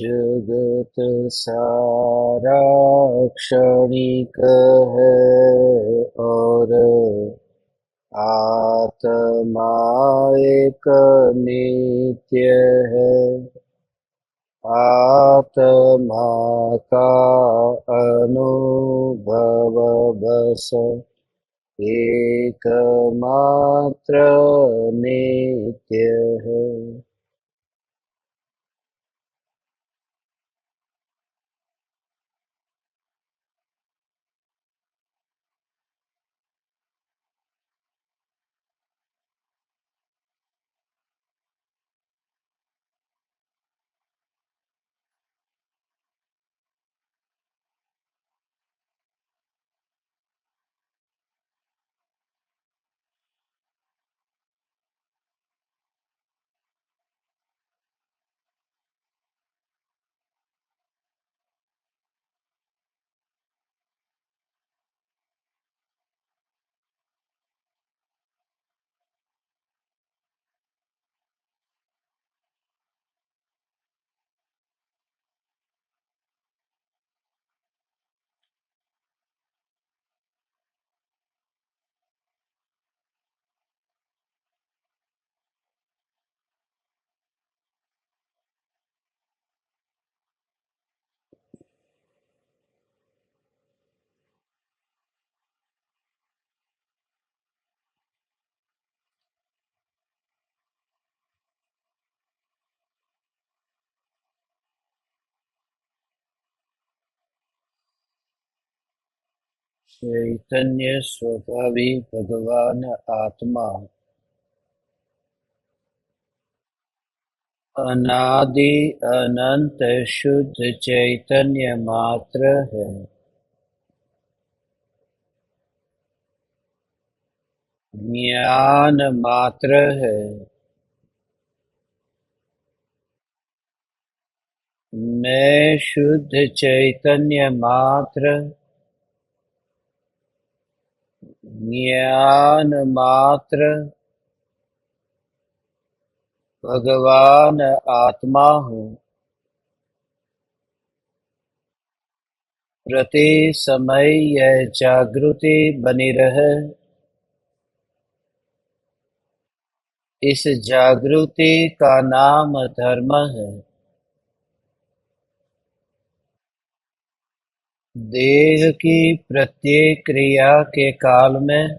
जगत सारा क्षणिक है और आत्मा एक नित्य है। आत्मा का अनुभव बस एकमात्र नित्य है। चैतन्य स्वभावी भगवान आत्मा अनादि अनंत शुद्ध चैतन्य मात्र है। ज्ञान मात्र है। मैं शुद्ध चैतन्य मात्र, ज्ञान मात्र, भगवान आत्मा हूँ। प्रति समय यह जागृति बनी रहे। इस जागृति का नाम धर्म है। देह की प्रत्येक क्रिया के काल में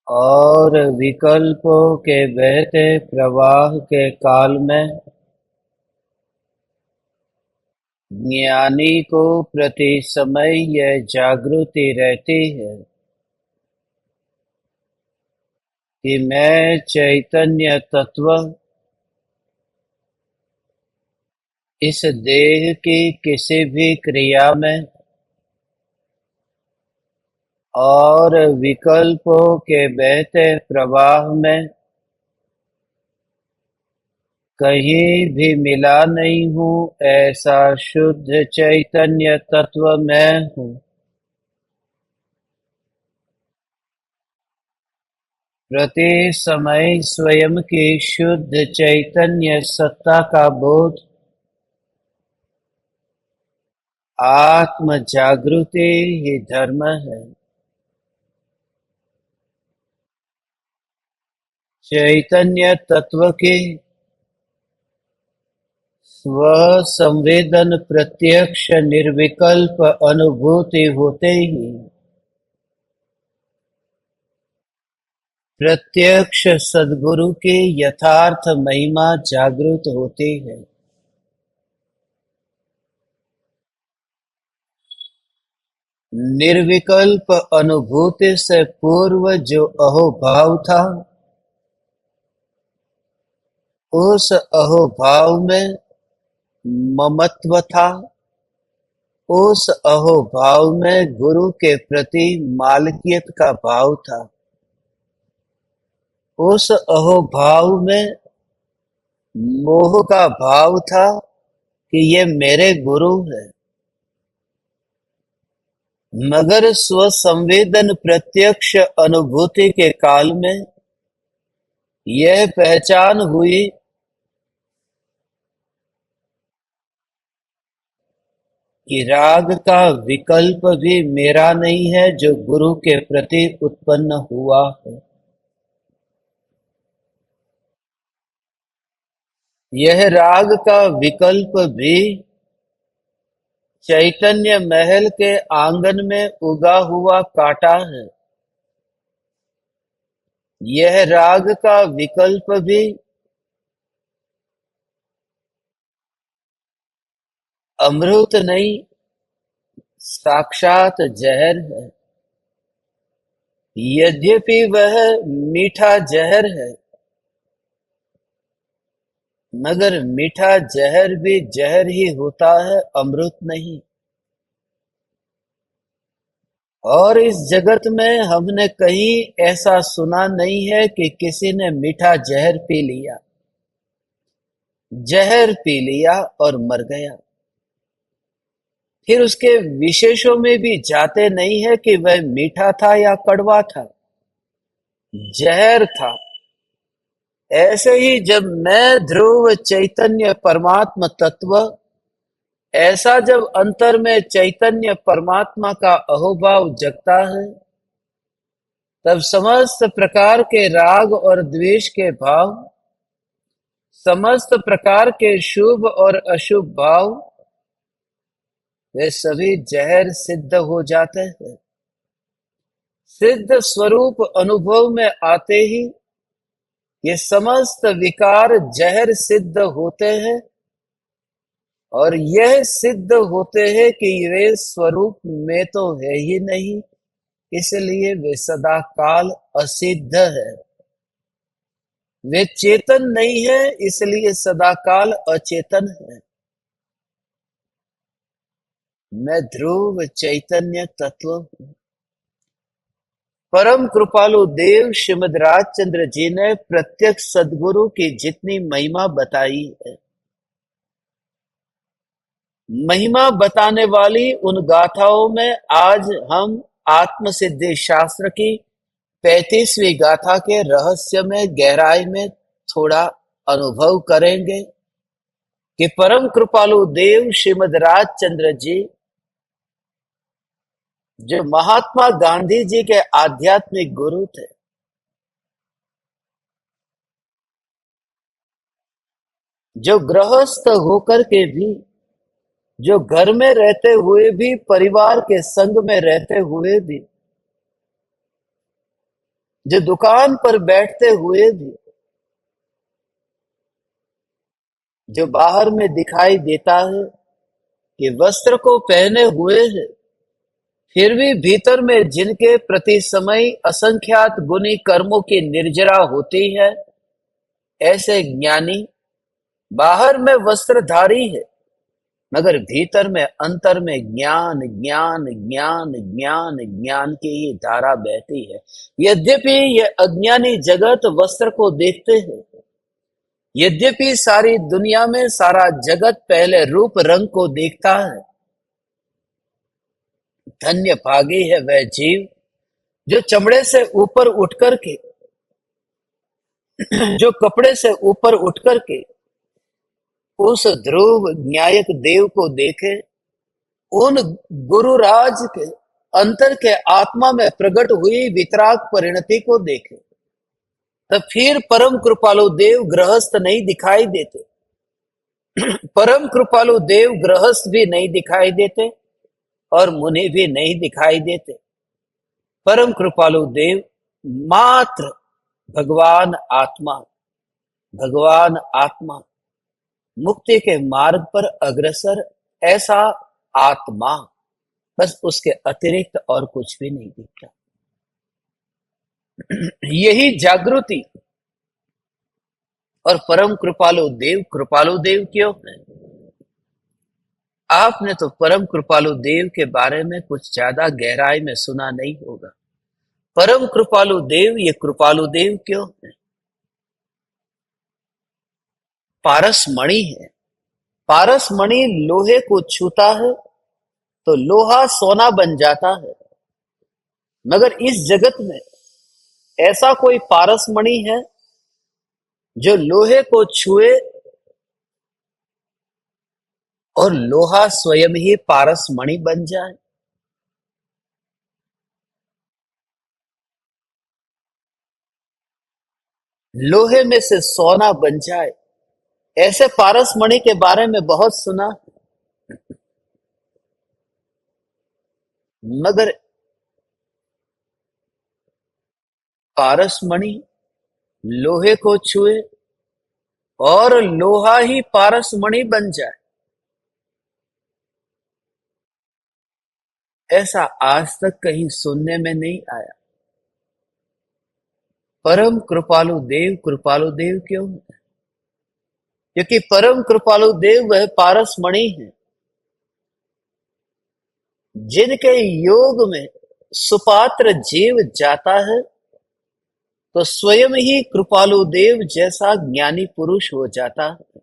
और विकल्पों के बहते प्रवाह के काल में ज्ञानी को प्रति समय यह जागृति रहती है कि मैं चैतन्य तत्व इस देह की किसी भी क्रिया में और विकल्पों के बहते प्रवाह में कहीं भी मिला नहीं हूँ। ऐसा शुद्ध चैतन्य तत्व मैं हूँ। प्रति समय स्वयं की शुद्ध चैतन्य सत्ता का बोध आत्म जागृति ही धर्म है। चैतन्य तत्व की स्व संवेदन प्रत्यक्ष निर्विकल्प अनुभूति होते ही प्रत्यक्ष सद्गुरु की यथार्थ महिमा जागृत होती है। निर्विकल्प अनुभूति से पूर्व जो अहोभाव था, उस अहोभाव में ममत्व था। उस अहोभाव में गुरु के प्रति मालकियत का भाव था। उस अहोभाव में मोह का भाव था कि ये मेरे गुरु है। मगर स्वसंवेदन प्रत्यक्ष अनुभूति के काल में यह पहचान हुई कि राग का विकल्प भी मेरा नहीं है जो गुरु के प्रति उत्पन्न हुआ है। यह राग का विकल्प भी चैतन्य महल के आंगन में उगा हुआ कांटा है। यह राग का विकल्प भी अमृत नहीं, साक्षात जहर है। यद्यपि वह मीठा जहर है, मगर मीठा जहर भी जहर ही होता है, अमृत नहीं। और इस जगत में हमने कहीं ऐसा सुना नहीं है कि किसी ने मीठा जहर पी लिया, जहर पी लिया और मर गया। फिर उसके विशेषों में भी जाते नहीं है कि वह मीठा था या कड़वा था, जहर था। ऐसे ही जब मैं ध्रुव चैतन्य परमात्मा तत्व, ऐसा जब अंतर में चैतन्य परमात्मा का अहोभाव जगता है, तब समस्त प्रकार के राग और द्वेष के भाव, समस्त प्रकार के शुभ और अशुभ भाव, वे सभी जहर सिद्ध हो जाते हैं। सिद्ध स्वरूप अनुभव में आते ही ये समस्त विकार जहर सिद्ध होते हैं, और यह सिद्ध होते हैं कि वे स्वरूप में तो है ही नहीं, इसलिए वे सदा काल असिद्ध है। वे चेतन नहीं है, इसलिए सदा काल अचेतन है। मैं ध्रुव चैतन्य तत्व हूँ। परम कृपालु देव श्रीमद राजचंद्र जी ने प्रत्यक्ष सदगुरु की जितनी महिमा बताई है, महिमा बताने वाली उन गाथाओं में आज हम आत्म सिद्धि शास्त्र की 35वीं गाथा के रहस्य में गहराई में थोड़ा अनुभव करेंगे कि परम कृपालु देव श्रीमद राजचंद्र जी, जो महात्मा गांधी जी के आध्यात्मिक गुरु थे, जो गृहस्थ होकर के भी, जो घर में रहते हुए भी, परिवार के संग में रहते हुए भी, जो दुकान पर बैठते हुए भी, जो बाहर में दिखाई देता है कि वस्त्र को पहने हुए है, फिर भी भीतर में जिनके प्रति समय असंख्यात गुनी कर्मों की निर्जरा होती है, ऐसे ज्ञानी बाहर में वस्त्रधारी है, मगर भीतर में अंतर में ज्ञान ज्ञान ज्ञान ज्ञान ज्ञान की ही धारा बहती है। यद्यपि ये अज्ञानी जगत वस्त्र को देखते हैं, यद्यपि सारी दुनिया में सारा जगत पहले रूप रंग को देखता है, धन्य भागी है वह जीव जो चमड़े से ऊपर उठकर के, जो कपड़े से ऊपर उठकर के उस ध्रुव न्यायक देव को देखे, उन गुरुराज के अंतर के आत्मा में प्रकट हुई वितराग परिणति को देखे, तब फिर परम कृपालु देव गृहस्थ नहीं दिखाई देते। परम कृपालु देव गृहस्थ भी नहीं दिखाई देते और मुनि भी नहीं दिखाई देते। परम कृपालु देव मात्र भगवान आत्मा, भगवान आत्मा, मुक्ति के मार्ग पर अग्रसर ऐसा आत्मा, बस उसके अतिरिक्त और कुछ भी नहीं दिखता। यही जागृति। और परम कृपालु देव क्यों है? आपने तो परम कृपालु देव के बारे में कुछ ज्यादा गहराई में सुना नहीं होगा। परम कृपालु देव, ये कृपालु देव क्यों है? पारस मणि है। पारस मणि लोहे को छूता है तो लोहा सोना बन जाता है, मगर इस जगत में ऐसा कोई पारस मणि है जो लोहे को छुए और लोहा स्वयं ही पारस मणि बन जाए। लोहे में से सोना बन जाए। ऐसे पारस मणि के बारे में बहुत सुना, मगर पारस मणि लोहे को छुए और लोहा ही पारस मणि बन जाए, ऐसा आज तक कहीं सुनने में नहीं आया। परम कृपालु देव क्यों है? क्योंकि परम कृपालु देव वह पारस मणि है जिनके योग में सुपात्र जीव जाता है तो स्वयं ही कृपालु देव जैसा ज्ञानी पुरुष हो जाता है।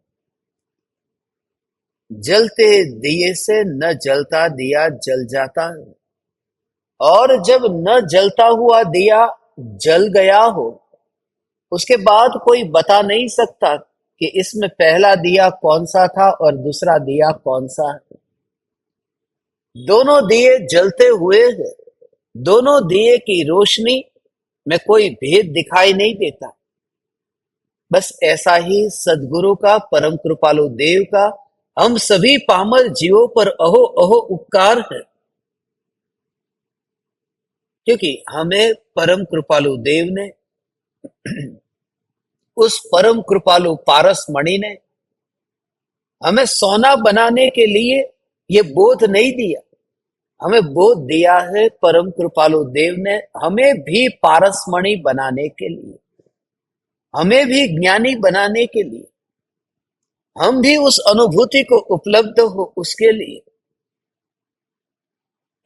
जलते दिए से न जलता दिया जल जाता है, और जब न जलता हुआ दिया जल गया हो, उसके बाद कोई बता नहीं सकता कि इसमें पहला दिया कौन सा था और दूसरा दिया कौन सा है। दोनों दिए जलते हुए हैं। दोनों दिए की रोशनी में कोई भेद दिखाई नहीं देता। बस ऐसा ही सदगुरु का, परम कृपालु देव का हम सभी पामर जीवों पर अहो अहो उपकार है, क्योंकि हमें परम कृपालु देव ने, उस परम कृपालु पारस मणि ने हमें सोना बनाने के लिए ये बोध नहीं दिया। हमें बोध दिया है परम कृपालु देव ने हमें भी पारस मणि बनाने के लिए, हमें भी ज्ञानी बनाने के लिए, हम भी उस अनुभूति को उपलब्ध हो उसके लिए।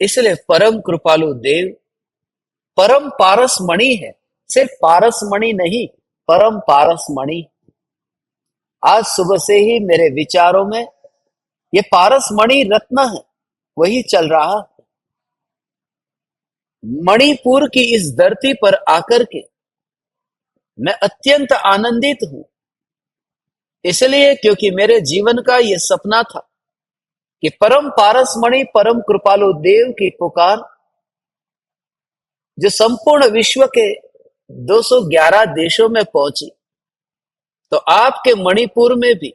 इसलिए परम कृपालु देव परम पारस मणि है। सिर्फ पारस मणि नहीं, परम पारस मणि। आज सुबह से ही मेरे विचारों में ये पारस मणि रत्न है, वही चल रहा है। मणिपुर की इस धरती पर आकर के मैं अत्यंत आनंदित हूं, इसलिए क्योंकि मेरे जीवन का यह सपना था कि परम पारस मणि परम कृपालु देव की पुकार जो संपूर्ण विश्व के 211 देशों में पहुंची, तो आपके मणिपुर में भी,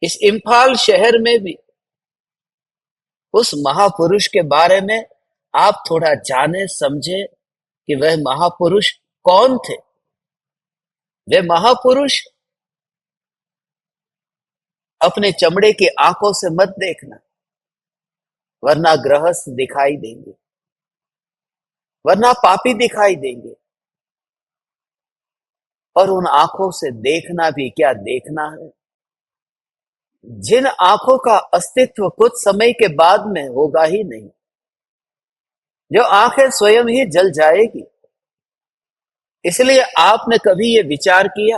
इस इम्फाल शहर में भी उस महापुरुष के बारे में आप थोड़ा जाने समझे कि वह महापुरुष कौन थे। वे महापुरुष अपने चमड़े की आंखों से मत देखना, वरना गृहस्थ दिखाई देंगे, वरना पापी दिखाई देंगे। और उन आंखों से देखना भी क्या देखना है, जिन आंखों का अस्तित्व कुछ समय के बाद में होगा ही नहीं, जो आंखें स्वयं ही जल जाएगी। इसलिए आपने कभी ये विचार किया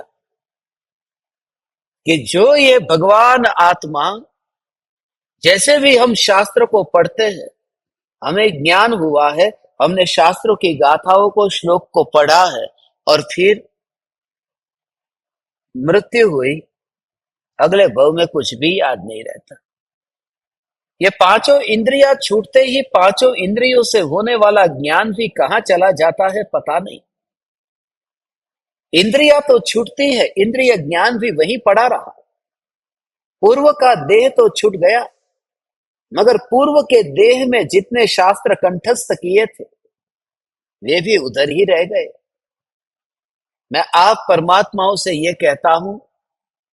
कि जो ये भगवान आत्मा, जैसे भी हम शास्त्र को पढ़ते हैं, हमें ज्ञान हुआ है, हमने शास्त्रों की गाथाओं को, श्लोक को पढ़ा है, और फिर मृत्यु हुई, अगले भव में कुछ भी याद नहीं रहता। ये पांचों इंद्रियां छूटते ही पांचों इंद्रियों से होने वाला ज्ञान भी कहां चला जाता है पता नहीं। इंद्रियां तो छूटती है, इंद्रिय ज्ञान भी वहीं पड़ा रहा। पूर्व का देह तो छूट गया, मगर पूर्व के देह में जितने शास्त्र कंठस्थ किए थे वे भी उधर ही रह गए। मैं आप परमात्माओं से यह कहता हूं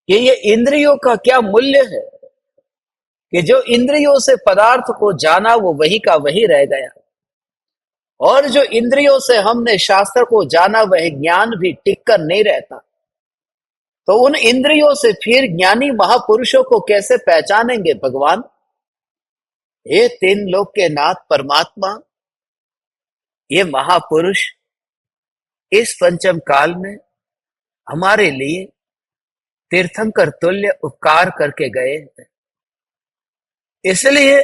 कि ये इंद्रियों का क्या मूल्य है कि जो इंद्रियों से पदार्थ को जाना वो वही का वही रह गया, और जो इंद्रियों से हमने शास्त्र को जाना वह ज्ञान भी टिक कर नहीं रहता। तो उन इंद्रियों से फिर ज्ञानी महापुरुषों को कैसे पहचानेंगे भगवान? ये तीन लोक के नाथ परमात्मा, ये महापुरुष इस पंचम काल में हमारे लिए तीर्थंकर तुल्य उपकार करके गए हैं। इसलिए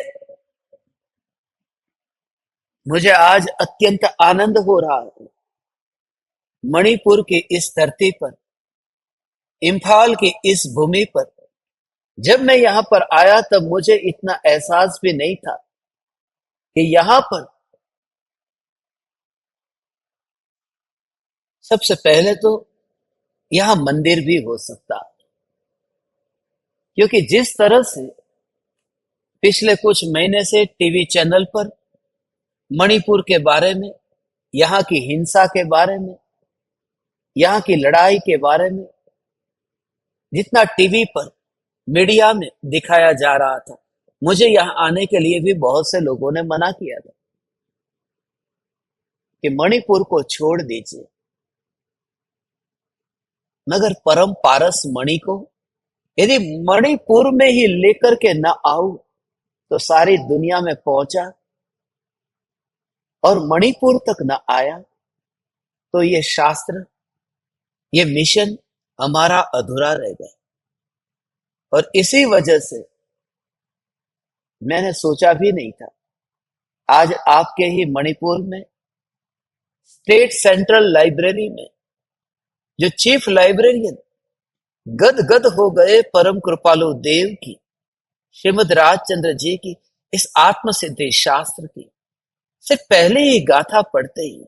मुझे आज अत्यंत आनंद हो रहा है। मणिपुर की इस धरती पर, इम्फाल की इस भूमि पर जब मैं यहां पर आया तब मुझे इतना एहसास भी नहीं था कि यहां पर सबसे पहले तो यहां मंदिर भी हो सकता, क्योंकि जिस तरह से पिछले कुछ महीने से टीवी चैनल पर मणिपुर के बारे में, यहाँ की हिंसा के बारे में, यहाँ की लड़ाई के बारे में जितना टीवी पर मीडिया में दिखाया जा रहा था, मुझे यहाँ आने के लिए भी बहुत से लोगों ने मना किया था कि मणिपुर को छोड़ दीजिए। मगर परम पारस मणि को यदि मणिपुर में ही लेकर के न आऊं तो सारी दुनिया में पहुंचा और मणिपुर तक न आया तो ये शास्त्र, ये मिशन हमारा अधूरा रह गया। और इसी वजह से मैंने सोचा भी नहीं था आज आपके ही मणिपुर में स्टेट सेंट्रल लाइब्रेरी में जो चीफ लाइब्रेरियन गदगद हो गए परम कृपालु देव की, श्रीमद राजचंद्र जी की इस आत्म सिद्धि शास्त्र की सिर्फ पहले ही गाथा पढ़ते ही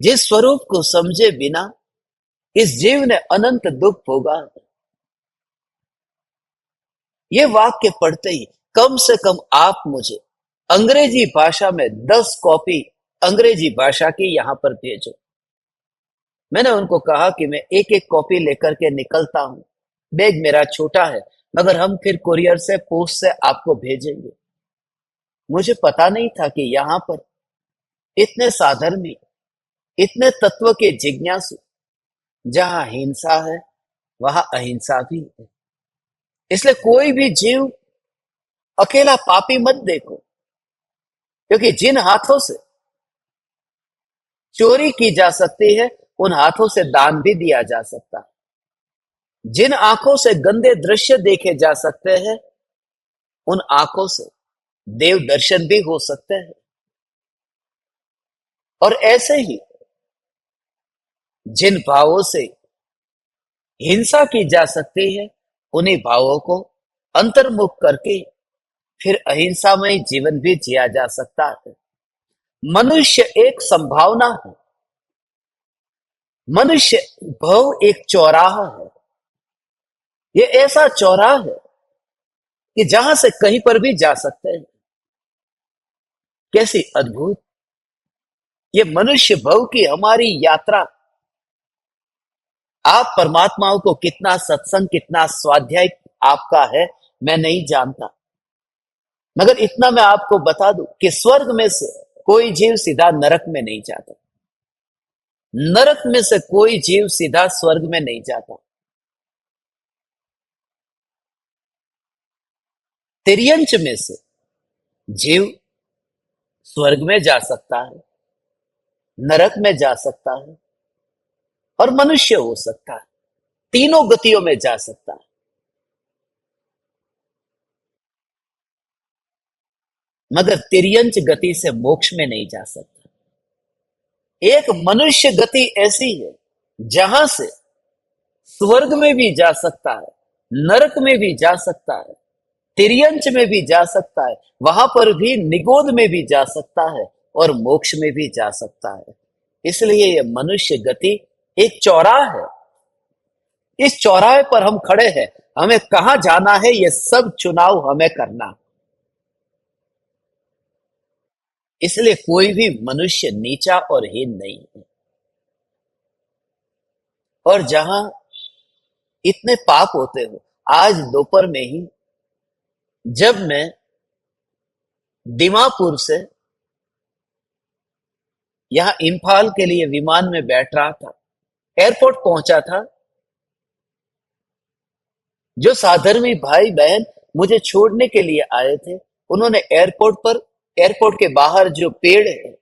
जिस स्वरूप को समझे बिना इस जीव ने अनंत दुख भोगा, ये वाक्य पढ़ते ही कम से कम आप मुझे अंग्रेजी भाषा में 10 कॉपी अंग्रेजी भाषा की यहां पर भेजो। मैंने उनको कहा कि मैं एक एक कॉपी लेकर के निकलता हूं, बैग मेरा छोटा है, मगर हम फिर कुरियर से पोस्ट से आपको भेजेंगे। मुझे पता नहीं था कि यहां पर इतने साधर्मी, इतने तत्व के जिज्ञासु, जहां हिंसा है वहां अहिंसा भी है। इसलिए कोई भी जीव अकेला पापी मत देखो, क्योंकि जिन हाथों से चोरी की जा सकती है उन हाथों से दान भी दिया जा सकता है। जिन आंखों से गंदे दृश्य देखे जा सकते हैं उन आंखों से देव दर्शन भी हो सकते हैं। और ऐसे ही जिन भावों से हिंसा की जा सकती है उन्हीं भावों को अंतर्मुख करके फिर अहिंसामय जीवन भी जिया जा सकता है। मनुष्य एक संभावना है, मनुष्य भव एक चौराहा है। ये ऐसा चौराहा है कि जहां से कहीं पर भी जा सकते हैं। कैसी अद्भुत ये मनुष्य भव की हमारी यात्रा। आप परमात्माओं को कितना सत्संग, कितना स्वाध्याय आपका है मैं नहीं जानता, मगर इतना मैं आपको बता दूं कि स्वर्ग में से कोई जीव सीधा नरक में नहीं जाता, नरक में से कोई जीव सीधा स्वर्ग में नहीं जाता। तिर्यंच में से जीव स्वर्ग में जा सकता है, नरक में जा सकता है और मनुष्य हो सकता है, तीनों गतियों में जा सकता है। मगर तिर्यंच गति से मोक्ष में नहीं जा सकता। एक मनुष्य गति ऐसी है जहां से स्वर्ग में भी जा सकता है, नरक में भी जा सकता है, तिर्यंच में भी जा सकता है, वहां पर भी निगोद में भी जा सकता है और मोक्ष में भी जा सकता है। इसलिए यह मनुष्य गति एक चौराहा है। इस चौराहे पर हम खड़े हैं, हमें कहां जाना है यह सब चुनाव हमें करना। इसलिए कोई भी मनुष्य नीचा और हीन नहीं है। और जहां इतने पाप होते हो, आज दोपहर में ही जब मैं दीमापुर से यहां इम्फाल के लिए विमान में बैठ रहा था, एयरपोर्ट पहुंचा था, जो साधर्मी भाई बहन मुझे छोड़ने के लिए आए थे उन्होंने एयरपोर्ट के बाहर जो पेड़ है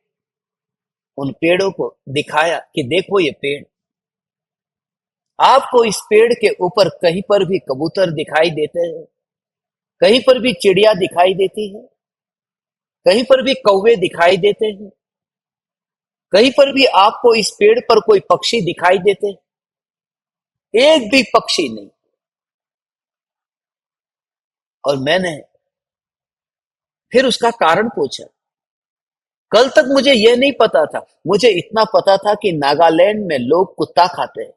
उन पेड़ों को दिखाया कि देखो ये पेड़, आपको इस पेड़ के ऊपर कहीं पर भी कबूतर दिखाई देते हैं, कहीं पर भी चिड़िया दिखाई देती है, कहीं पर भी कौवे दिखाई देते हैं, कहीं पर भी आपको इस पेड़ पर कोई पक्षी दिखाई देते हैं? एक भी पक्षी नहीं। और मैंने फिर उसका कारण पूछा। कल तक मुझे यह नहीं पता था, मुझे इतना पता था कि नागालैंड में लोग कुत्ता खाते हैं।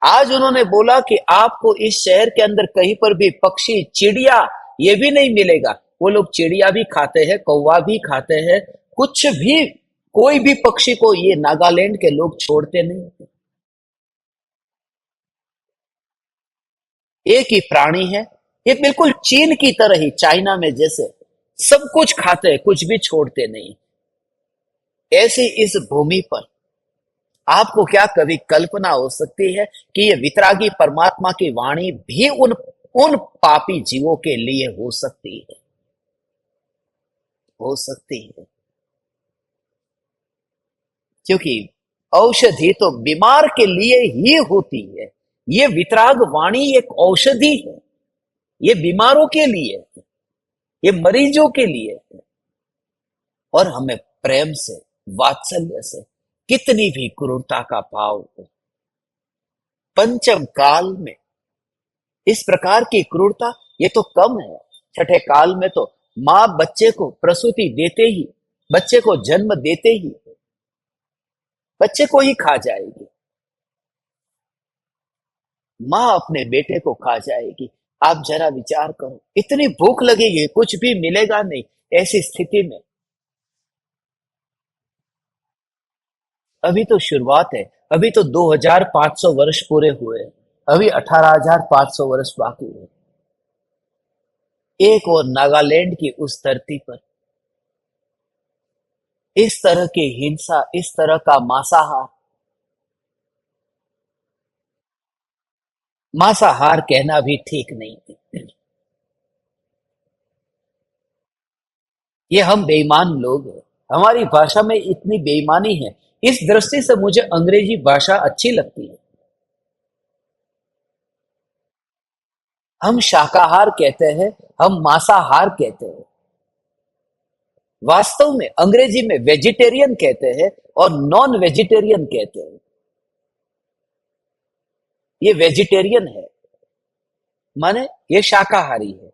आज उन्होंने बोला कि आपको इस शहर के अंदर कहीं पर भी पक्षी, चिड़िया ये भी नहीं मिलेगा। वो लोग चिड़िया भी खाते हैं, कौवा भी खाते हैं, कुछ भी, कोई भी पक्षी को ये नागालैंड के लोग छोड़ते नहीं। एक ही प्राणी है, ये बिल्कुल चीन की तरह ही, चाइना में जैसे सब कुछ खाते हैं, कुछ भी छोड़ते नहीं। ऐसी इस भूमि पर आपको क्या कभी कल्पना हो सकती है कि ये वितरागी परमात्मा की वाणी भी उन उन पापी जीवों के लिए हो सकती है? हो सकती है, क्योंकि औषधि तो बीमार के लिए ही होती है। ये वितराग वाणी एक औषधि है, ये बीमारों के लिए है, ये मरीजों के लिए है। और हमें प्रेम से, वात्सल्य से, कितनी भी क्रूरता का भाव हो, पंचम काल में इस प्रकार की क्रूरता ये तो कम है। छठे काल में तो माँ बच्चे को प्रसूति देते ही, बच्चे को जन्म देते ही बच्चे को ही खा जाएगी। माँ अपने बेटे को खा जाएगी। आप जरा विचार करो, इतनी भूख लगेगी, कुछ भी मिलेगा नहीं। ऐसी स्थिति में अभी तो शुरुआत है, अभी तो 2500 वर्ष पूरे हुए, अभी 18,500 वर्ष बाकी है। एक और नागालैंड की उस धरती पर इस तरह की हिंसा, इस तरह का मांसाहार, मांसाहार कहना भी ठीक नहीं है। ये हम बेईमान लोग हैं, हमारी भाषा में इतनी बेईमानी है। इस दृष्टि से मुझे अंग्रेजी भाषा अच्छी लगती है। हम शाकाहार कहते हैं, हम मांसाहार कहते हैं। वास्तव में अंग्रेजी में वेजिटेरियन कहते हैं और नॉन वेजिटेरियन कहते हैं। ये वेजिटेरियन है, माने ये शाकाहारी है,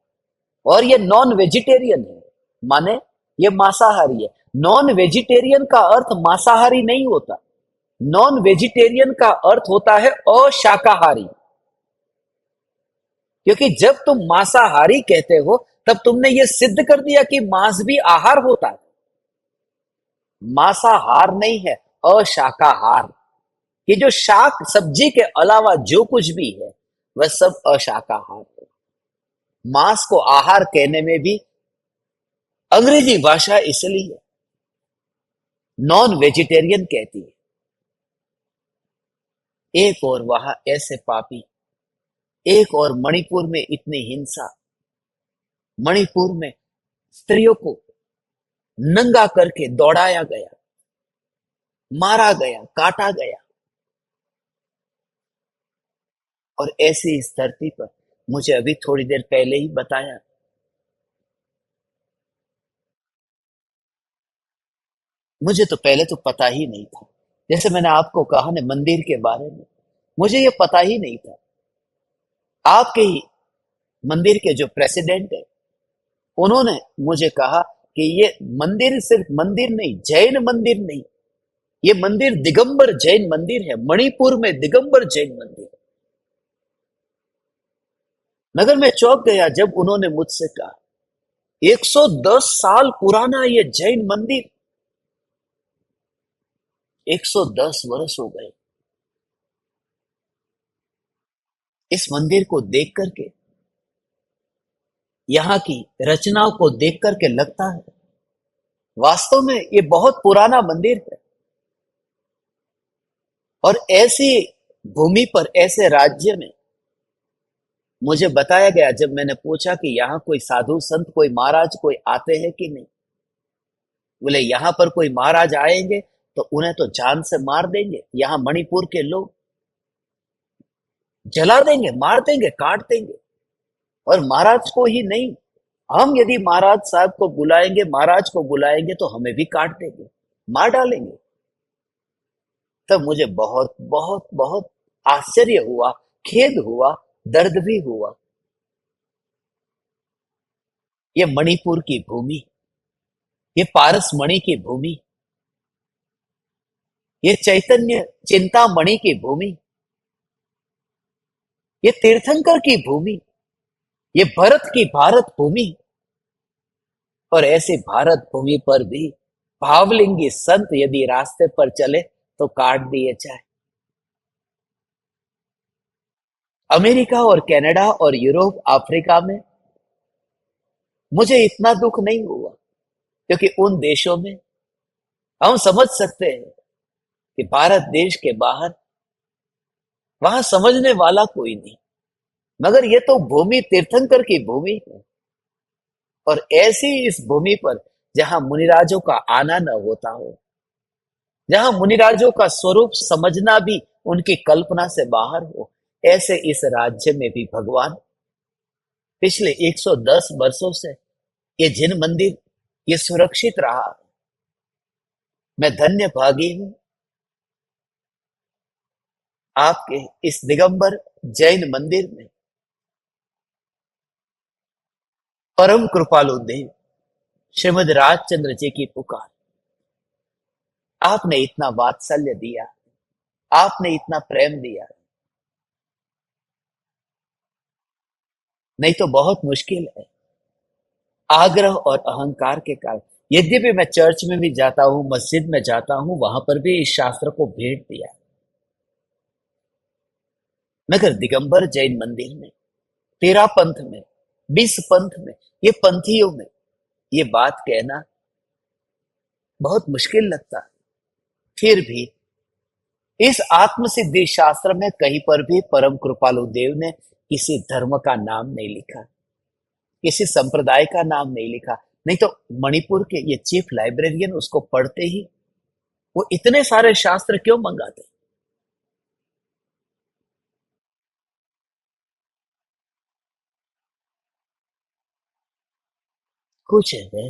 और ये नॉन वेजिटेरियन है, माने ये मांसाहारी है। नॉन वेजिटेरियन का अर्थ मांसाहारी नहीं होता, नॉन वेजिटेरियन का अर्थ होता है अशाकाहारी। क्योंकि जब तुम मांसाहारी कहते हो तब तुमने ये सिद्ध कर दिया कि मांस भी आहार होता है। मांसाहार नहीं है, अशाकाहार। ये जो शाक सब्जी के अलावा जो कुछ भी है वह सब अशाकाहार है। मांस को आहार कहने में भी अंग्रेजी भाषा इसलिए नॉन वेजिटेरियन कहती है। एक और वहां ऐसे पापी, एक और मणिपुर में इतनी हिंसा, मणिपुर में स्त्रियों को नंगा करके दौड़ाया गया, मारा गया, काटा गया। और ऐसी इस धरती पर मुझे अभी थोड़ी देर पहले ही बताया, मुझे तो पहले तो पता ही नहीं था। जैसे मैंने आपको कहा ना मंदिर के बारे में, मुझे ये पता ही नहीं था। आपके ही मंदिर के जो प्रेसिडेंट है उन्होंने मुझे कहा कि ये मंदिर सिर्फ मंदिर नहीं, जैन मंदिर नहीं, ये मंदिर दिगंबर जैन मंदिर है, मणिपुर में दिगंबर जैन मंदिर। मगर मैं चौंक गया जब उन्होंने मुझसे कहा 110 साल पुराना ये जैन मंदिर, 110 वर्ष हो गए। इस मंदिर को देख करके, यहाँ की रचनाओं को देख करके लगता है वास्तव में ये बहुत पुराना मंदिर है। और ऐसी भूमि पर, ऐसे राज्य में मुझे बताया गया, जब मैंने पूछा कि यहाँ कोई साधु संत, कोई महाराज कोई आते हैं कि नहीं, बोले यहाँ पर कोई महाराज आएंगे तो उन्हें तो जान से मार देंगे, यहाँ मणिपुर के लोग जला देंगे, मार देंगे, काट देंगे। और महाराज को ही नहीं, हम यदि महाराज साहब को बुलाएंगे, महाराज को बुलाएंगे तो हमें भी काट देंगे, मार डालेंगे। तब मुझे बहुत बहुत बहुत आश्चर्य हुआ, खेद हुआ, दर्द भी हुआ। ये मणिपुर की भूमि, ये पारस मणि की भूमि, ये चैतन्य चिंतामणि की भूमि, ये तीर्थंकर की भूमि, ये भरत की भारत भूमि। और ऐसे भारत भूमि पर भी भावलिंगी संत यदि रास्ते पर चले तो काट दिए जाए। अमेरिका और कनाडा और यूरोप अफ्रीका में मुझे इतना दुख नहीं हुआ, क्योंकि उन देशों में हम समझ सकते हैं कि भारत देश के बाहर वहां समझने वाला कोई नहीं। मगर ये तो भूमि तीर्थंकर की भूमि है, और ऐसी इस भूमि पर जहां मुनिराजों का आना न होता हो, जहां मुनिराजों का स्वरूप समझना भी उनकी कल्पना से बाहर हो, ऐसे इस राज्य में भी भगवान पिछले 110 वर्षों से ये जिन मंदिर ये सुरक्षित रहा। मैं धन्य भागी हूं आपके इस दिगंबर जैन मंदिर में परम कृपालु देव श्रीमद राजचंद्र जी की पुकार। आपने इतना वात्सल्य दिया, आपने इतना प्रेम दिया, नहीं तो बहुत मुश्किल है। आग्रह और अहंकार के कारण यद्यपि मैं चर्च में भी जाता हूं, मस्जिद में जाता हूं, वहां पर भी इस शास्त्र को भेंट दिया, मगर दिगंबर जैन मंदिर में, 13 पंथ में, 20 पंथ में, ये पंथियों में ये बात कहना बहुत मुश्किल लगता है। फिर भी इस आत्मसिद्धि शास्त्र में कहीं पर भी परम कृपालु देव ने किसी धर्म का नाम नहीं लिखा, किसी संप्रदाय का नाम नहीं लिखा। नहीं तो मणिपुर के ये चीफ लाइब्रेरियन उसको पढ़ते ही वो इतने सारे शास्त्र क्यों मंगाते। कुछ है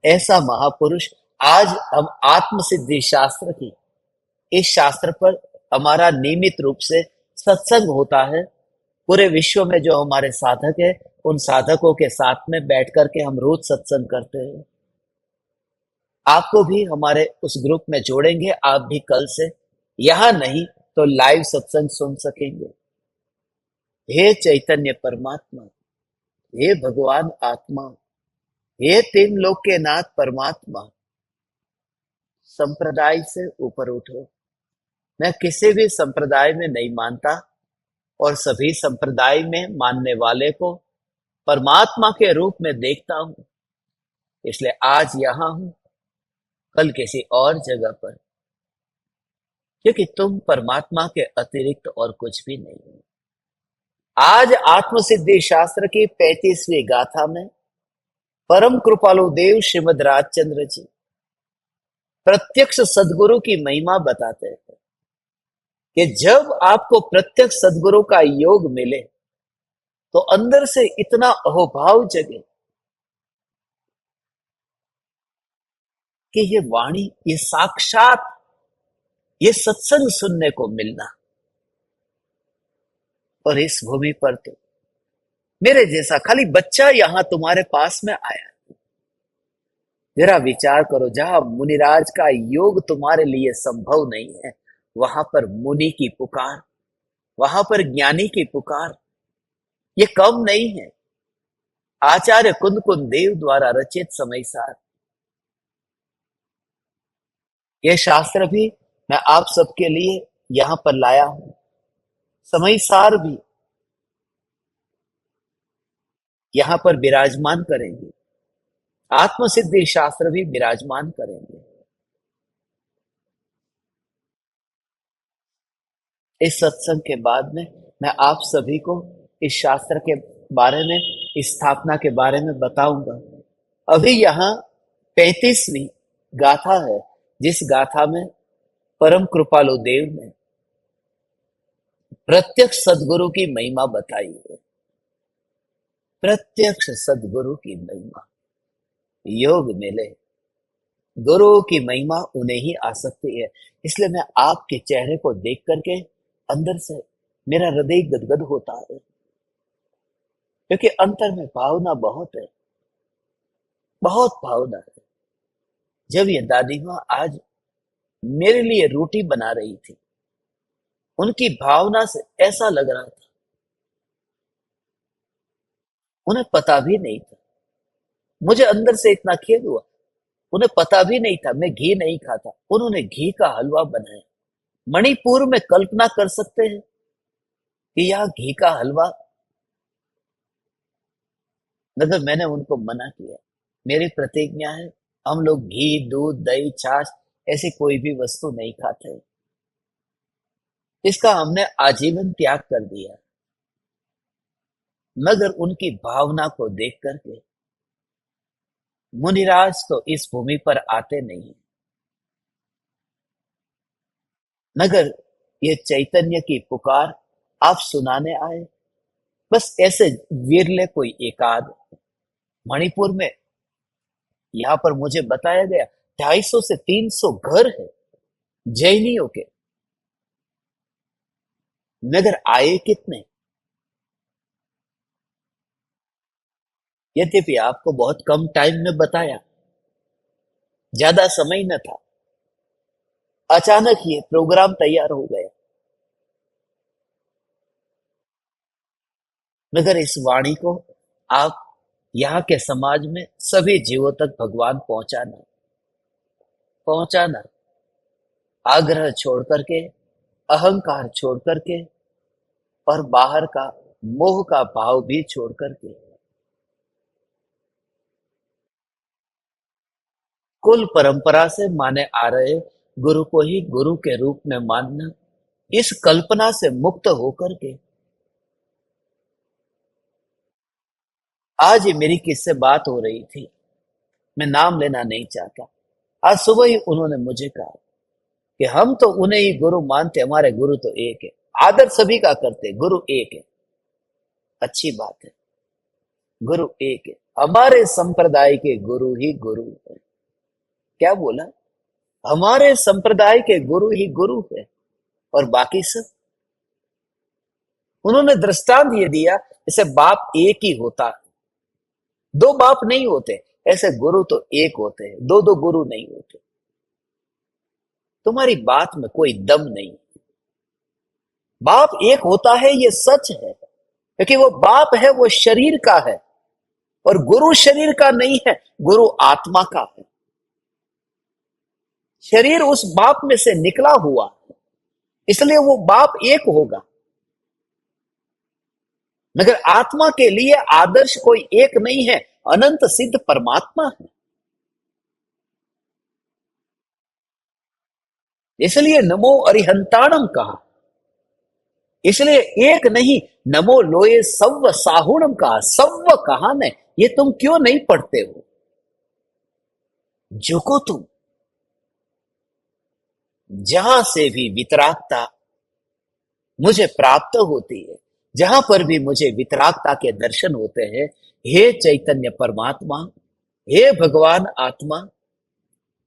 ऐसा महापुरुष। आज हम आत्मसिद्धि शास्त्र की इस शास्त्र पर हमारा नियमित रूप से सत्संग होता है। पूरे विश्व में जो हमारे साधक है, उन साधकों के साथ में बैठ करके हम रोज सत्संग करते हैं। आपको भी हमारे उस ग्रुप में जोड़ेंगे। आप भी कल से यहां नहीं तो लाइव सत्संग सुन सकेंगे। हे चैतन्य परमात्मा, हे भगवान आत्मा, हे तीन लोक के नाथ परमात्मा, संप्रदाय से ऊपर उठो। मैं किसी भी संप्रदाय में नहीं मानता, और सभी संप्रदाय में मानने वाले को परमात्मा के रूप में देखता हूं। इसलिए आज यहां हूं, कल किसी और जगह पर, क्योंकि तुम परमात्मा के अतिरिक्त और कुछ भी नहीं हो। आज आत्मसिद्धि शास्त्र की 35वीं गाथा में परम कृपालु देव श्रीमद राजचंद्र जी प्रत्यक्ष सदगुरु की महिमा बताते हैं कि जब आपको प्रत्यक्ष सदगुरु का योग मिले तो अंदर से इतना अहोभाव जगे कि ये वाणी, ये साक्षात, ये सत्संग सुनने को मिलना। और इस भूमि पर तो मेरे जैसा खाली बच्चा यहां तुम्हारे पास में आया। जरा विचार करो, जहां मुनिराज का योग तुम्हारे लिए संभव नहीं है, वहां पर मुनि की पुकार, वहां पर ज्ञानी की पुकार, ये कम नहीं है। आचार्य कुंद कुंद देव द्वारा रचित समय सार, यह शास्त्र भी मैं आप सबके लिए यहां पर लाया हूं। समय सार भी यहां पर विराजमान करेंगे, आत्मसिद्धि शास्त्र भी विराजमान करेंगे। इस सत्संग के बाद में मैं आप सभी को इस शास्त्र के बारे में, इस स्थापना के बारे में बताऊंगा। अभी यहाँ 35वीं गाथा है, जिस गाथा में परम कृपालु देव ने प्रत्यक्ष सदगुरु की महिमा बताई है। प्रत्यक्ष सदगुरु की महिमा, योग मिले, गुरु की महिमा उन्हें ही आ सकती है। इसलिए मैं आपके चेहरे को देख करके अंदर से मेरा हृदय गदगद होता है। क्योंकि अंतर में भावना बहुत है, बहुत भावना है। जब ये दादी माँ आज मेरे लिए रोटी बना रही थी, उनकी भावना से ऐसा लग रहा था, उन्हें पता भी नहीं था। मुझे अंदर से इतना खेद हुआ, उन्हें पता भी नहीं था मैं घी नहीं खाता, उन्होंने घी का हलवा बनाया। मणिपुर में कल्पना कर सकते हैं कि यहाँ घी का हलवा, मगर मैंने उनको मना किया। मेरी प्रतिज्ञा है, हम लोग घी, दूध, दही, छाछ ऐसी कोई भी वस्तु नहीं खाते। इसका हमने आजीवन त्याग कर दिया। मगर उनकी भावना को देख करके मुनिराज तो इस भूमि पर आते नहीं, मगर ये चैतन्य की पुकार आप सुनाने आए। बस ऐसे विरले कोई एकाध। मणिपुर में, यहाँ पर मुझे बताया गया, 250 से 300 घर है जैनियों के, मगर आए कितने? यद्यपि आपको बहुत कम टाइम में बताया, ज्यादा समय न था, अचानक ये प्रोग्राम तैयार हो गया। मगर इस वाणी को आप यहाँ के समाज में सभी जीवों तक भगवान पहुंचाना, पहुंचाना, आग्रह छोड़ करके, अहंकार छोड़ करके, और बाहर का मोह का भाव भी छोड़ करके, कुल परंपरा से माने आ रहे गुरु को ही गुरु के रूप में मानना, इस कल्पना से मुक्त होकर के। आज ही मेरी किससे बात हो रही थी, मैं नाम लेना नहीं चाहता। आज सुबह ही उन्होंने मुझे कहा कि हम तो उन्हें ही गुरु मानते, हमारे गुरु तो एक है, आदर सभी का करते, गुरु एक है। अच्छी बात है, गुरु एक है, हमारे संप्रदाय के गुरु ही गुरु है। क्या बोला? हमारे संप्रदाय के गुरु ही गुरु है, और बाकी सब। उन्होंने दृष्टांत ये दिया, जैसे बाप एक ही होता है, दो बाप नहीं होते, ऐसे गुरु तो एक होते हैं, दो दो गुरु नहीं होते। तुम्हारी बात में कोई दम नहीं। बाप एक होता है ये सच है, क्योंकि वो बाप है, वो शरीर का है, और गुरु शरीर का नहीं है, गुरु आत्मा का है। शरीर उस बाप में से निकला हुआ है, इसलिए वो बाप एक होगा। मगर आत्मा के लिए आदर्श कोई एक नहीं है, अनंत सिद्ध परमात्मा है। इसलिए नमो अरिहंताणम कहा, इसलिए एक नहीं, नमो लोये सव्व साहुणम कहा। सव्व कहा ने, ये तुम क्यों नहीं पढ़ते हो? झुको तुम। जहां से भी वितरागता मुझे प्राप्त होती है, जहां पर भी मुझे वितरागता के दर्शन होते हैं, हे चैतन्य परमात्मा, हे भगवान आत्मा,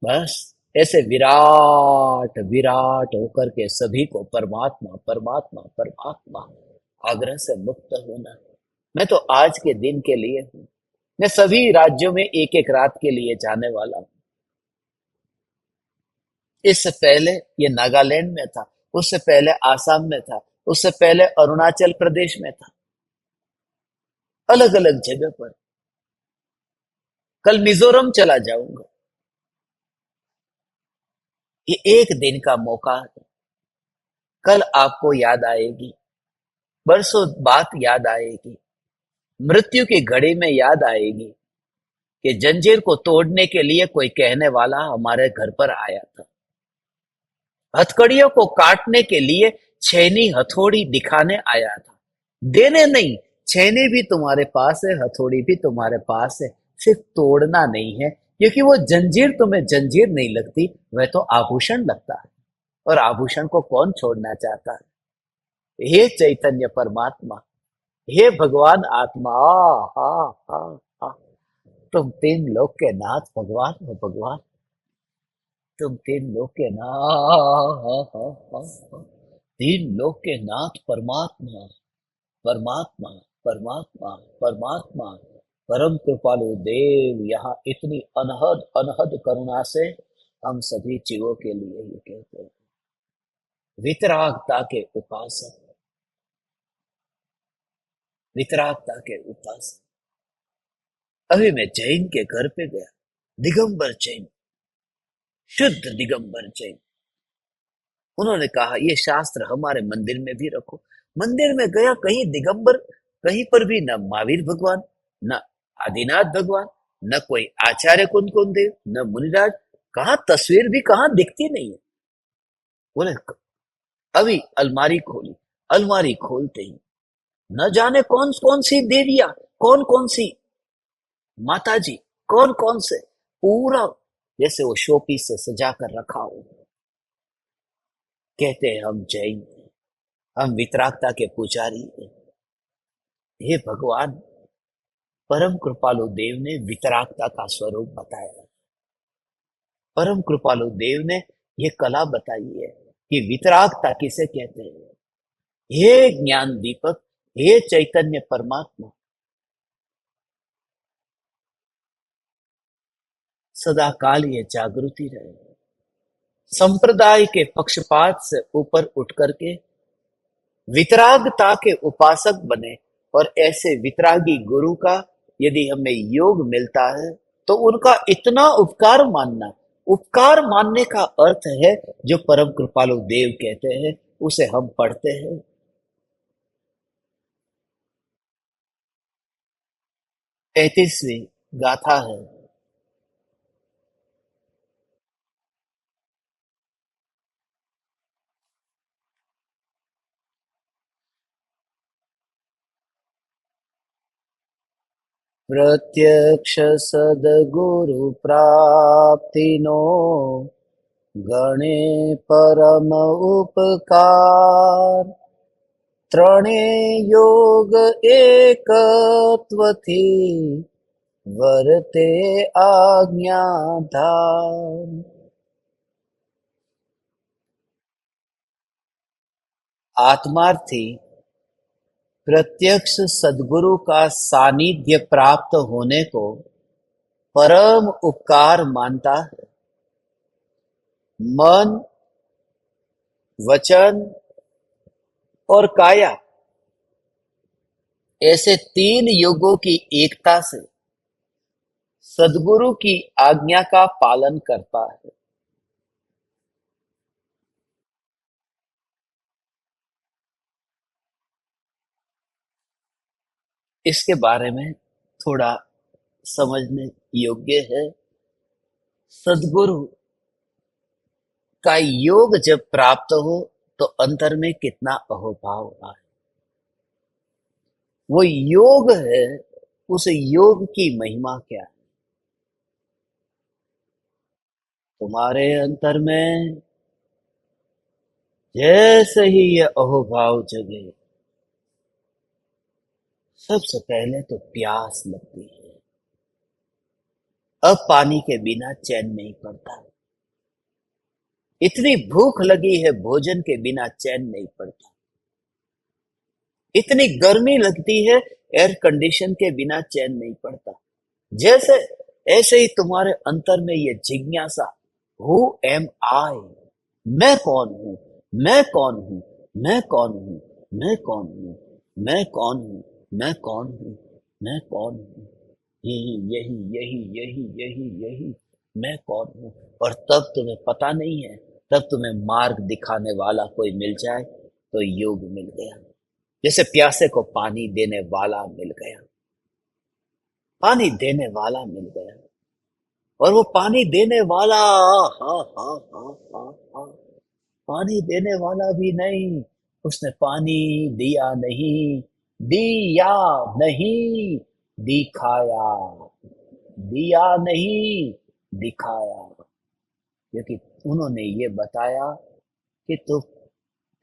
बस ऐसे विराट विराट होकर के सभी को परमात्मा परमात्मा परमात्मा आग्रह से मुक्त होना। मैं तो आज के दिन के लिए हूं, मैं सभी राज्यों में एक एक रात के लिए जाने वाला हूं। इससे पहले ये नागालैंड में था, उससे पहले आसाम में था, उससे पहले अरुणाचल प्रदेश में था, अलग अलग जगह पर। कल मिजोरम चला जाऊंगा। ये एक दिन का मौका है। कल आपको याद आएगी, बरसों बाद याद आएगी, मृत्यु की घड़ी में याद आएगी कि जंजीर को तोड़ने के लिए कोई कहने वाला हमारे घर पर आया था। हथकड़ियों को काटने के लिए छेनी हथौड़ी दिखाने आया था। देने नहीं, छेनी भी तुम्हारे पास है, हथौड़ी भी तुम्हारे पास है, सिर्फ तोड़ना नहीं है, क्योंकि वो जंजीर तुम्हें जंजीर नहीं लगती, वह तो आभूषण लगता है, और आभूषण को कौन छोड़ना चाहता है? हे चैतन्य परमात्मा, हे भगवान आत्मा, हा हा हा, तुम तीन लोक के नाथ भगवान हो भगवान, तुम तीन लोक के नाथ, तीन लोक के नाथ परमात्मा, परमात्मा। परमात्मा, परमात्मा, परम कृपालु देव यहाँ इतनी अनहद अनहद करुणा से हम सभी जीवों के लिए ये कहते हैं, वितरागता के उपासक, वितरागता के उपासक। अभी मैं जैन के घर पे गया, दिगंबर जैन, शुद्ध दिगंबर जैन। उन्होंने कहा ये शास्त्र हमारे मंदिर में भी रखो। मंदिर में गया, कहीं दिगंबर, कहीं पर भी न महावीर भगवान, न आदिनाथ भगवान, न कोई आचार्य कुंदकुन देव, न मुनिराज, कहा तस्वीर भी कहाँ दिखती नहीं है। बोले अभी अलमारी खोली, अलमारी खोलते ही न जाने कौन कौन सी देवियां, कौन कौन सी माता जी, कौन कौन से, पूरा जैसे वो शोपीस से सजा कर रखा हो। कहते हैं हम जैन हैं, हम वितरागता के पुजारी हैं। हे भगवान, परम कृपालु देव ने वितरागता का स्वरूप बताया। परम कृपालु देव ने ये कला बताई है कि वितरागता किसे कहते हैं। हे ज्ञान दीपक, हे चैतन्य परमात्मा, सदा काल ये जागृति रहे, संप्रदाय के पक्षपात से ऊपर उठ करके वितरागता के उपासक बने। और ऐसे वितरागी गुरु का यदि हमें योग मिलता है तो उनका इतना उपकार मानना, उपकार मानने का अर्थ है जो परम कृपालु देव कहते हैं उसे हम पढ़ते हैं। 33वीं गाथा है। प्रत्यक्ष सदगुरु प्राप्तिनो गणे परम उपकार, ત્રણે યોગ એકત્વથી વર્તે આજ્ઞાધામ। आत्मार्थी प्रत्यक्ष सद्गुरु का सानिध्य प्राप्त होने को परम उपकार मानता है। मन, वचन और काया ऐसे तीन योगों की एकता से सद्गुरु की आज्ञा का पालन करता है। इसके बारे में थोड़ा समझने योग्य है। सद्गुरु का योग जब प्राप्त हो तो अंतर में कितना अहोभाव आए। वो योग है, उस योग की महिमा क्या है। तुम्हारे अंतर में जैसे ही ये अहोभाव जगे, सबसे पहले तो प्यास लगती है। अब पानी के बिना चैन नहीं पड़ता। इतनी भूख लगी है, भोजन के बिना चैन नहीं पड़ता। इतनी गर्मी लगती है, एयर कंडीशन के बिना चैन नहीं पड़ता। जैसे ऐसे ही तुम्हारे अंतर में ये जिज्ञासा, हु एम आई, मैं कौन हूं, मैं कौन हूं, मैं कौन हूं, मैं कौन हूं, मैं कौन हूं, मैं कौन हूं, मैं कौन हूं, यही यही यही यही यही यही मैं कौन हूं। और तब तुम्हें पता नहीं है, तब तुम्हें मार्ग दिखाने वाला कोई मिल जाए तो योग मिल गया। जैसे प्यासे को पानी देने वाला मिल गया, पानी देने वाला मिल गया। और वो पानी देने वाला, हा हा हा हा हा, पानी देने वाला भी नहीं, उसने पानी दिया नहीं, दिया नहीं, दिखाया, दिया नहीं, दिखाया। क्योंकि उन्होंने ये बताया कि तू,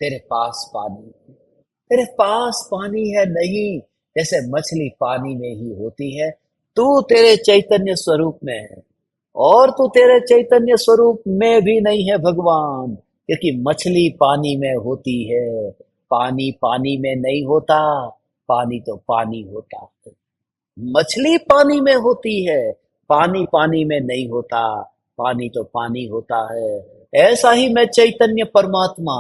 तेरे पास पानी, तेरे पास पानी है नहीं। जैसे मछली पानी में ही होती है, तू तेरे चैतन्य स्वरूप में है। और तू तेरे चैतन्य स्वरूप में भी नहीं है भगवान, क्योंकि मछली पानी में होती है, पानी पानी में नहीं होता, पानी तो पानी होता है, मछली पानी में होती है, पानी पानी में नहीं होता, पानी तो पानी होता है। ऐसा ही मैं चैतन्य परमात्मा,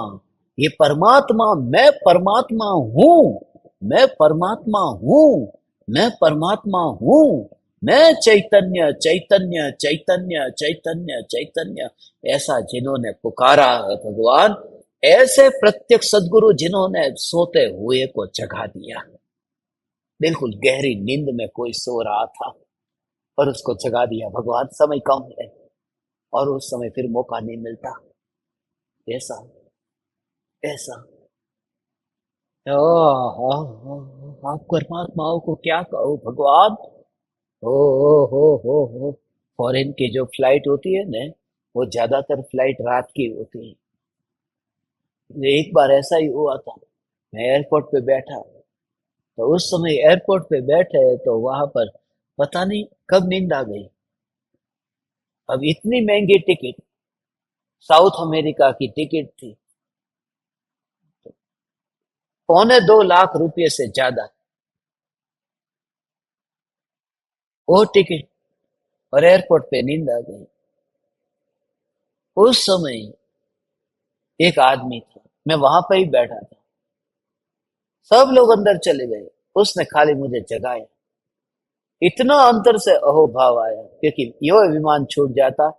ये परमात्मा, मैं परमात्मा हूँ, मैं परमात्मा हूँ, मैं परमात्मा हूँ, मैं चैतन्य चैतन्य चैतन्य चैतन्य चैतन्य। ऐसा जिन्होंने पुकारा है भगवान, ऐसे प्रत्यक्ष सदगुरु जिन्होंने सोते हुए को जगा दिया। बिल्कुल गहरी नींद में कोई सो रहा था और उसको जगा दिया भगवान। समय कम है और उस समय फिर मौका नहीं मिलता। ऐसा ऐसा आप परमात्माओं को क्या कहो भगवान। हो फॉरेन की जो फ्लाइट होती है ना, वो ज्यादातर फ्लाइट रात की होती है। एक बार ऐसा ही हुआ था, मैं एयरपोर्ट पे बैठा, तो उस समय एयरपोर्ट पे बैठे तो वहां पर पता नहीं कब नींद आ गई। अब इतनी महंगी टिकट, साउथ अमेरिका की टिकट थी, 2.25 लाख से ज्यादा वो टिकट, और एयरपोर्ट पे नींद आ गई। उस समय एक आदमी था, मैं वहां पे ही बैठा था, सब लोग अंदर चले गए, उसने खाली मुझे जगाया। इतना अंतर से अहोभाव आया, क्योंकि यो विमान छूट जाता,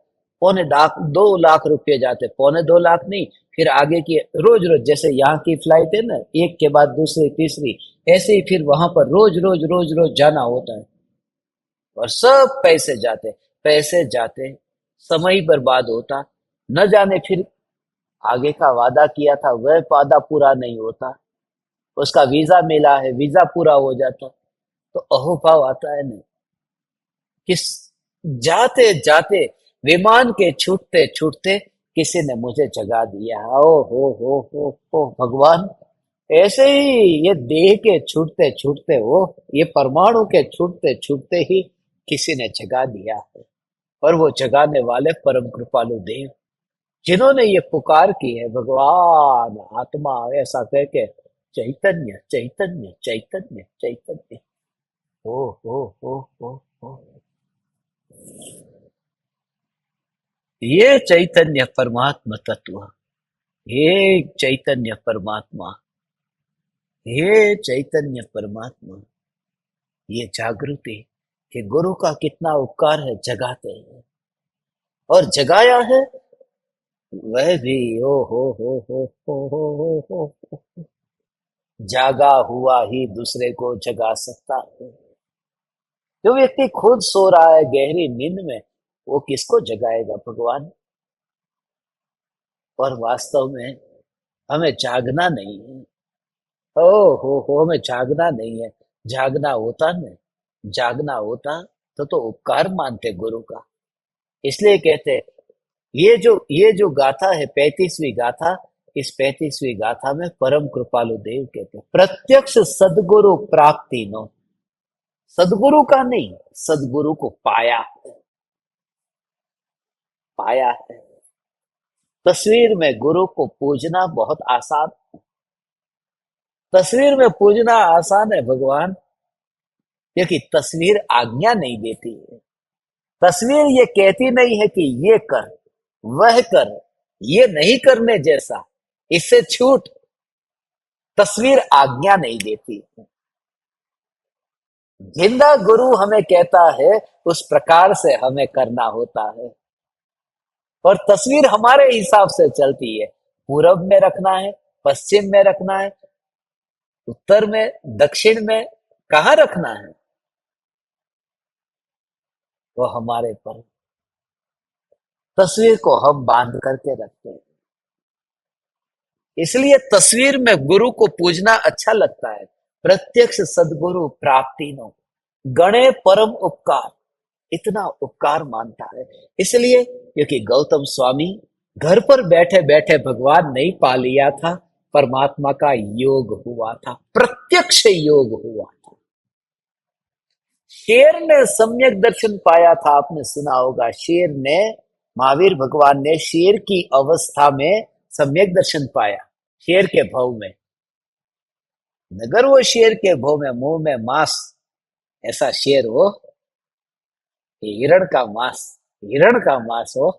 2.25 लाख जाते, 2.25 लाख नहीं, फिर आगे की रोज रोज, जैसे यहाँ की फ्लाइट है ना, एक के बाद दूसरी तीसरी, ऐसे ही फिर वहां पर रोज रोज रोज रोज जाना होता है, और सब पैसे जाते, पैसे जाते, समय बर्बाद होता, न जाने फिर आगे का वादा किया था वह वादा पूरा नहीं होता, उसका वीजा मिला है, वीजा पूरा हो जाता, तो अहोभाव आता है ना। किस जाते जाते, विमान के छूटते छूटते किसी ने मुझे जगा दिया। हो भगवान, ऐसे ही ये देह के छूटते छूटते, वो ये परमाणु के छूटते छूटते ही किसी ने जगा दिया है। और वो जगाने वाले परम कृपालु देव, जिन्होंने ये पुकार की है, भगवान आत्मा ऐसा कह के, चैतन्य चैतन्य चैतन्य चैतन्य। ओ ये चैतन्य परमात्मा तत्व, हे चैतन्य परमात्मा, हे चैतन्य परमात्मा, ये जागृति कि गुरु का कितना उपकार है, जगाते हैं और जगाया है, वह भी हो जागा हुआ ही दूसरे को जगा सकता है। जो व्यक्ति खुद सो रहा है गहरी नींद में, वो किसको जगाएगा भगवान। और वास्तव में हमें जागना नहीं है, हमें जागना नहीं है। जागना होता न, जागना होता तो उपकार मानते गुरु का। इसलिए कहते, ये जो गाथा है, 35वीं गाथा, इस 35वीं गाथा में परम कृपालु देव कहते प्रत्यक्ष सदगुरु प्राप्ति नो, सदगुरु का नहीं, सदगुरु को पाया है, पाया है। तस्वीर में गुरु को पूजना बहुत आसान, तस्वीर में पूजना आसान है भगवान, क्योंकि तस्वीर आज्ञा नहीं देती है। तस्वीर ये कहती नहीं है कि ये कर, वह कर, ये नहीं करने जैसा, इससे छूट। तस्वीर आज्ञा नहीं देती। जिंदा गुरु हमें कहता है, उस प्रकार से हमें करना होता है। और तस्वीर हमारे हिसाब से चलती है, पूरब में रखना है, पश्चिम में रखना है, उत्तर में, दक्षिण में, कहाँ रखना है वो हमारे पर। तस्वीर को हम बांध करके रखते हैं, इसलिए तस्वीर में गुरु को पूजना अच्छा लगता है। प्रत्यक्ष सदगुरु प्राप्ति नो, गणे परम उपकार, इतना उपकार मानता है। इसलिए क्योंकि गौतम स्वामी घर पर बैठे बैठे भगवान नहीं पा लिया था, परमात्मा का योग हुआ था, प्रत्यक्ष योग हुआ था। शेर ने सम्यक दर्शन पाया था, आपने सुना होगा, शेर ने, महावीर भगवान ने शेर की अवस्था में सम्यक दर्शन पाया, शेर के भाव में। मगर वो शेर के भो में मुंह में मांस, ऐसा शेर हो, ये हिरण का मांस, हिरण का मांस हो।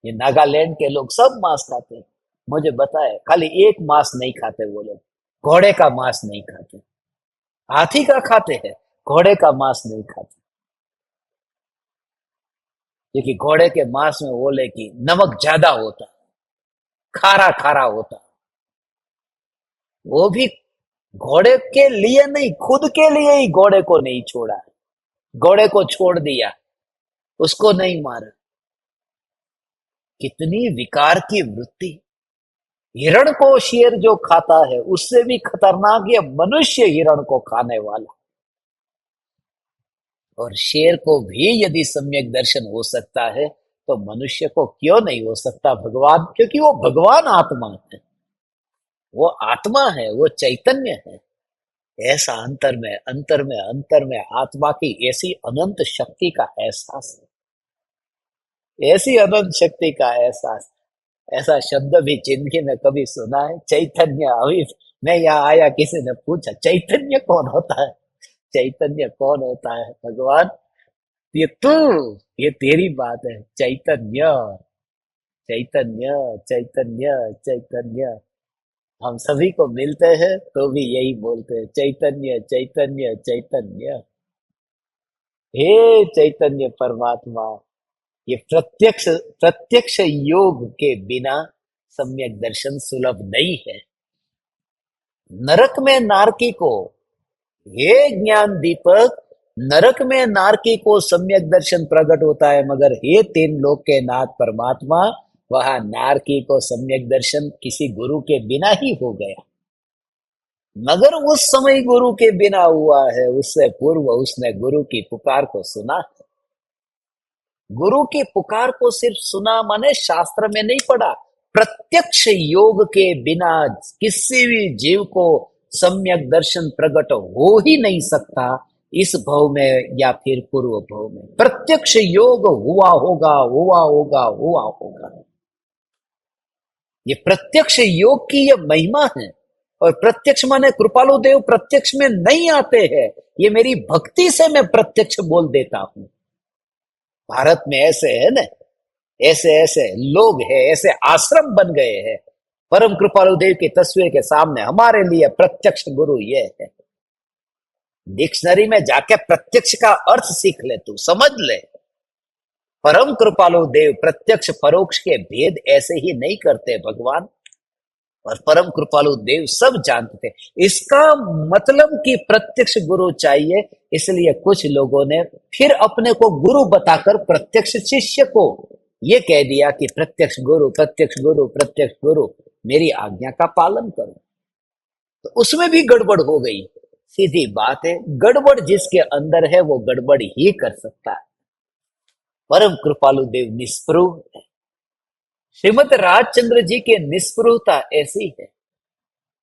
ये नागालैंड के लोग सब मांस खाते हैं, मुझे बताए, खाली एक मांस नहीं खाते वो लोग, घोड़े का मांस नहीं खाते। हाथी का खाते हैं, घोड़े का मांस नहीं खाते, क्योंकि घोड़े के मांस में बोले कि नमक ज्यादा होता, खारा खारा होता। वो भी घोड़े के लिए नहीं, खुद के लिए ही घोड़े को नहीं छोड़ा है, घोड़े को छोड़ दिया, उसको नहीं मारा। कितनी विकार की वृत्ति। हिरण को शेर जो खाता है उससे भी खतरनाक ये मनुष्य हिरण को खाने वाला। और शेर को भी यदि सम्यक दर्शन हो सकता है तो मनुष्य को क्यों नहीं हो सकता भगवान, क्योंकि वो भगवान आत्मा है, वो आत्मा है, वो चैतन्य है। ऐसा अंतर में आत्मा की ऐसी अनंत शक्ति का एहसास है, ऐसी अनंत शक्ति का एहसास। ऐसा शब्द भी जिंदगी में कभी सुना है, चैतन्य? अभी मैं यहाँ आया, किसी ने पूछा चैतन्य कौन होता है, चैतन्य कौन होता है भगवान? ये तू, ये तेरी बात है, चैतन्य, चैतन्य, चैतन्य, चैतन्य। हम सभी को मिलते हैं तो भी यही बोलते हैं, चैतन्य, चैतन्य, चैतन्य। हे चैतन्य परमात्मा, ये प्रत्यक्ष प्रत्यक्ष योग के बिना सम्यक दर्शन सुलभ नहीं है। नरक में नारकी को, हे ज्ञान दीपक, नरक में नारकी को सम्यक दर्शन प्रकट होता है, मगर हे तीन लोक के नाथ परमात्मा, वहां नारकी को सम्यक दर्शन किसी गुरु के बिना ही हो गया। मगर उस समय गुरु के बिना हुआ है, उससे पूर्व उसने गुरु की पुकार को सुना। गुरु की पुकार को सिर्फ सुना माने शास्त्र में नहीं पढ़ा। प्रत्यक्ष योग के बिना किसी भी जीव को सम्यक दर्शन प्रकट हो ही नहीं सकता, इस भव में या फिर पूर्व भव में। प्रत्यक्ष योग हुआ होगा, हुआ होगा, हुआ होगा। ये प्रत्यक्ष योग की ये महिमा है। और प्रत्यक्ष माने कृपालु देव प्रत्यक्ष में नहीं आते हैं, ये मेरी भक्ति से मैं प्रत्यक्ष बोल देता हूं। भारत में ऐसे है ना, ऐसे ऐसे लोग हैं, ऐसे आश्रम बन गए हैं। परम कृपालु देव की तस्वीर के सामने हमारे लिए प्रत्यक्ष गुरु ये है। डिक्शनरी में जाके प्रत्यक्ष का अर्थ सीख ले, तू समझ ले। परम कृपालु देव प्रत्यक्ष परोक्ष के भेद ऐसे ही नहीं करते भगवान। और परम कृपालु देव सब जानते थे। इसका मतलब कि प्रत्यक्ष गुरु चाहिए, इसलिए कुछ लोगों ने फिर अपने को गुरु बताकर प्रत्यक्ष शिष्य को ये कह दिया कि प्रत्यक्ष गुरु, प्रत्यक्ष गुरु, प्रत्यक्ष गुरु, मेरी आज्ञा का पालन करो। तो उसमें भी गड़बड़ हो गई। सीधी बात है, गड़बड़ जिसके अंदर है वो गड़बड़ ही कर सकता है। परम कृपालु देव निष्पृह है। श्रीमद राजचंद्र जी के निष्पृहता ऐसी है,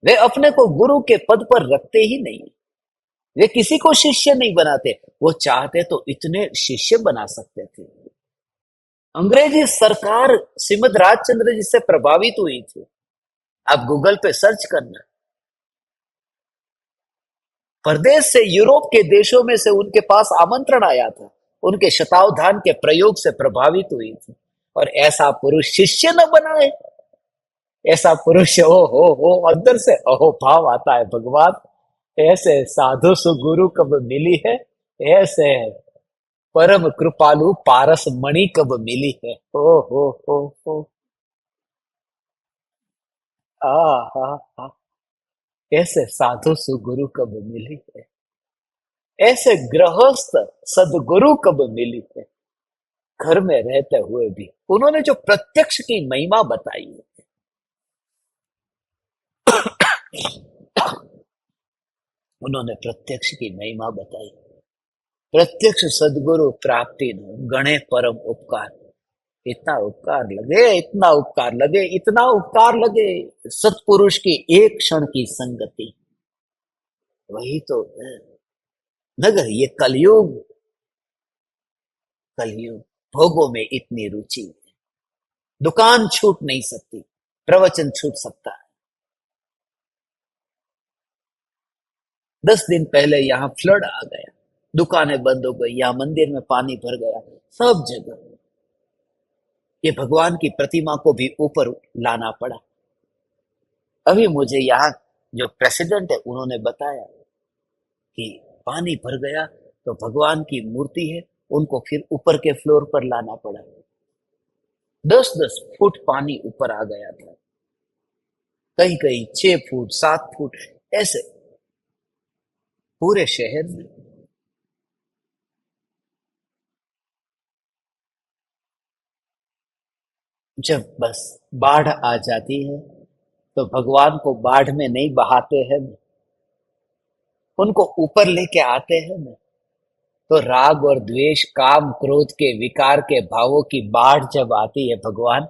वे अपने को गुरु के पद पर रखते ही नहीं, वे किसी को शिष्य नहीं बनाते। वो चाहते तो इतने शिष्य बना सकते थे। अंग्रेजी सरकार श्रीमद राजचंद्र जी से प्रभावित हुई थी। आप गूगल पे सर्च करना, परदेश से यूरोप के देशों में से उनके पास आमंत्रण आया था, उनके शतावधान के प्रयोग से प्रभावित हुई थी। और ऐसा पुरुष शिष्य न बनाए, ऐसा पुरुष हो अंदर से अहो भाव आता है भगवान। ऐसे साधु सुगुरु कब मिली है, ऐसे परम कृपालु पारस मणि कब मिली है। हो आ हा हा, ऐसे साधु सुगुरु कब मिली है, ऐसे गृहस्थ सदगुरु कब मिली है। घर में रहते हुए भी उन्होंने जो प्रत्यक्ष की महिमा बताई है, उन्होंने प्रत्यक्ष की महिमा बताई। प्रत्यक्ष सदगुरु प्राप्ति न गणे परम उपकार। इतना उपकार लगे, इतना उपकार लगे, इतना उपकार लगे, सत्पुरुष की एक क्षण की संगति, वही तो है। मगर ये कलयुग, कलयुग भोगों में इतनी रुचि है। दुकान छूट नहीं सकती, प्रवचन छूट सकता है, 10 दिन पहले यहाँ फ्लड आ गया, दुकानें बंद हो गई, यहाँ मंदिर में पानी भर गया, सब जगह। ये भगवान की प्रतिमा को भी ऊपर लाना पड़ा। अभी मुझे यहाँ जो प्रेसिडेंट है उन्होंने बताया कि पानी भर गया तो भगवान की मूर्ति है, उनको फिर ऊपर के फ्लोर पर लाना पड़ा। 10-10 फुट पानी ऊपर आ गया था, कहीं कहीं 6 फुट 7 फुट, ऐसे पूरे शहर में। जब बस बाढ़ आ जाती है तो भगवान को बाढ़ में नहीं बहाते हैं, उनको ऊपर लेके आते हैं ना। तो राग और द्वेष, काम क्रोध के विकार के भावों की बाढ़ जब आती है भगवान,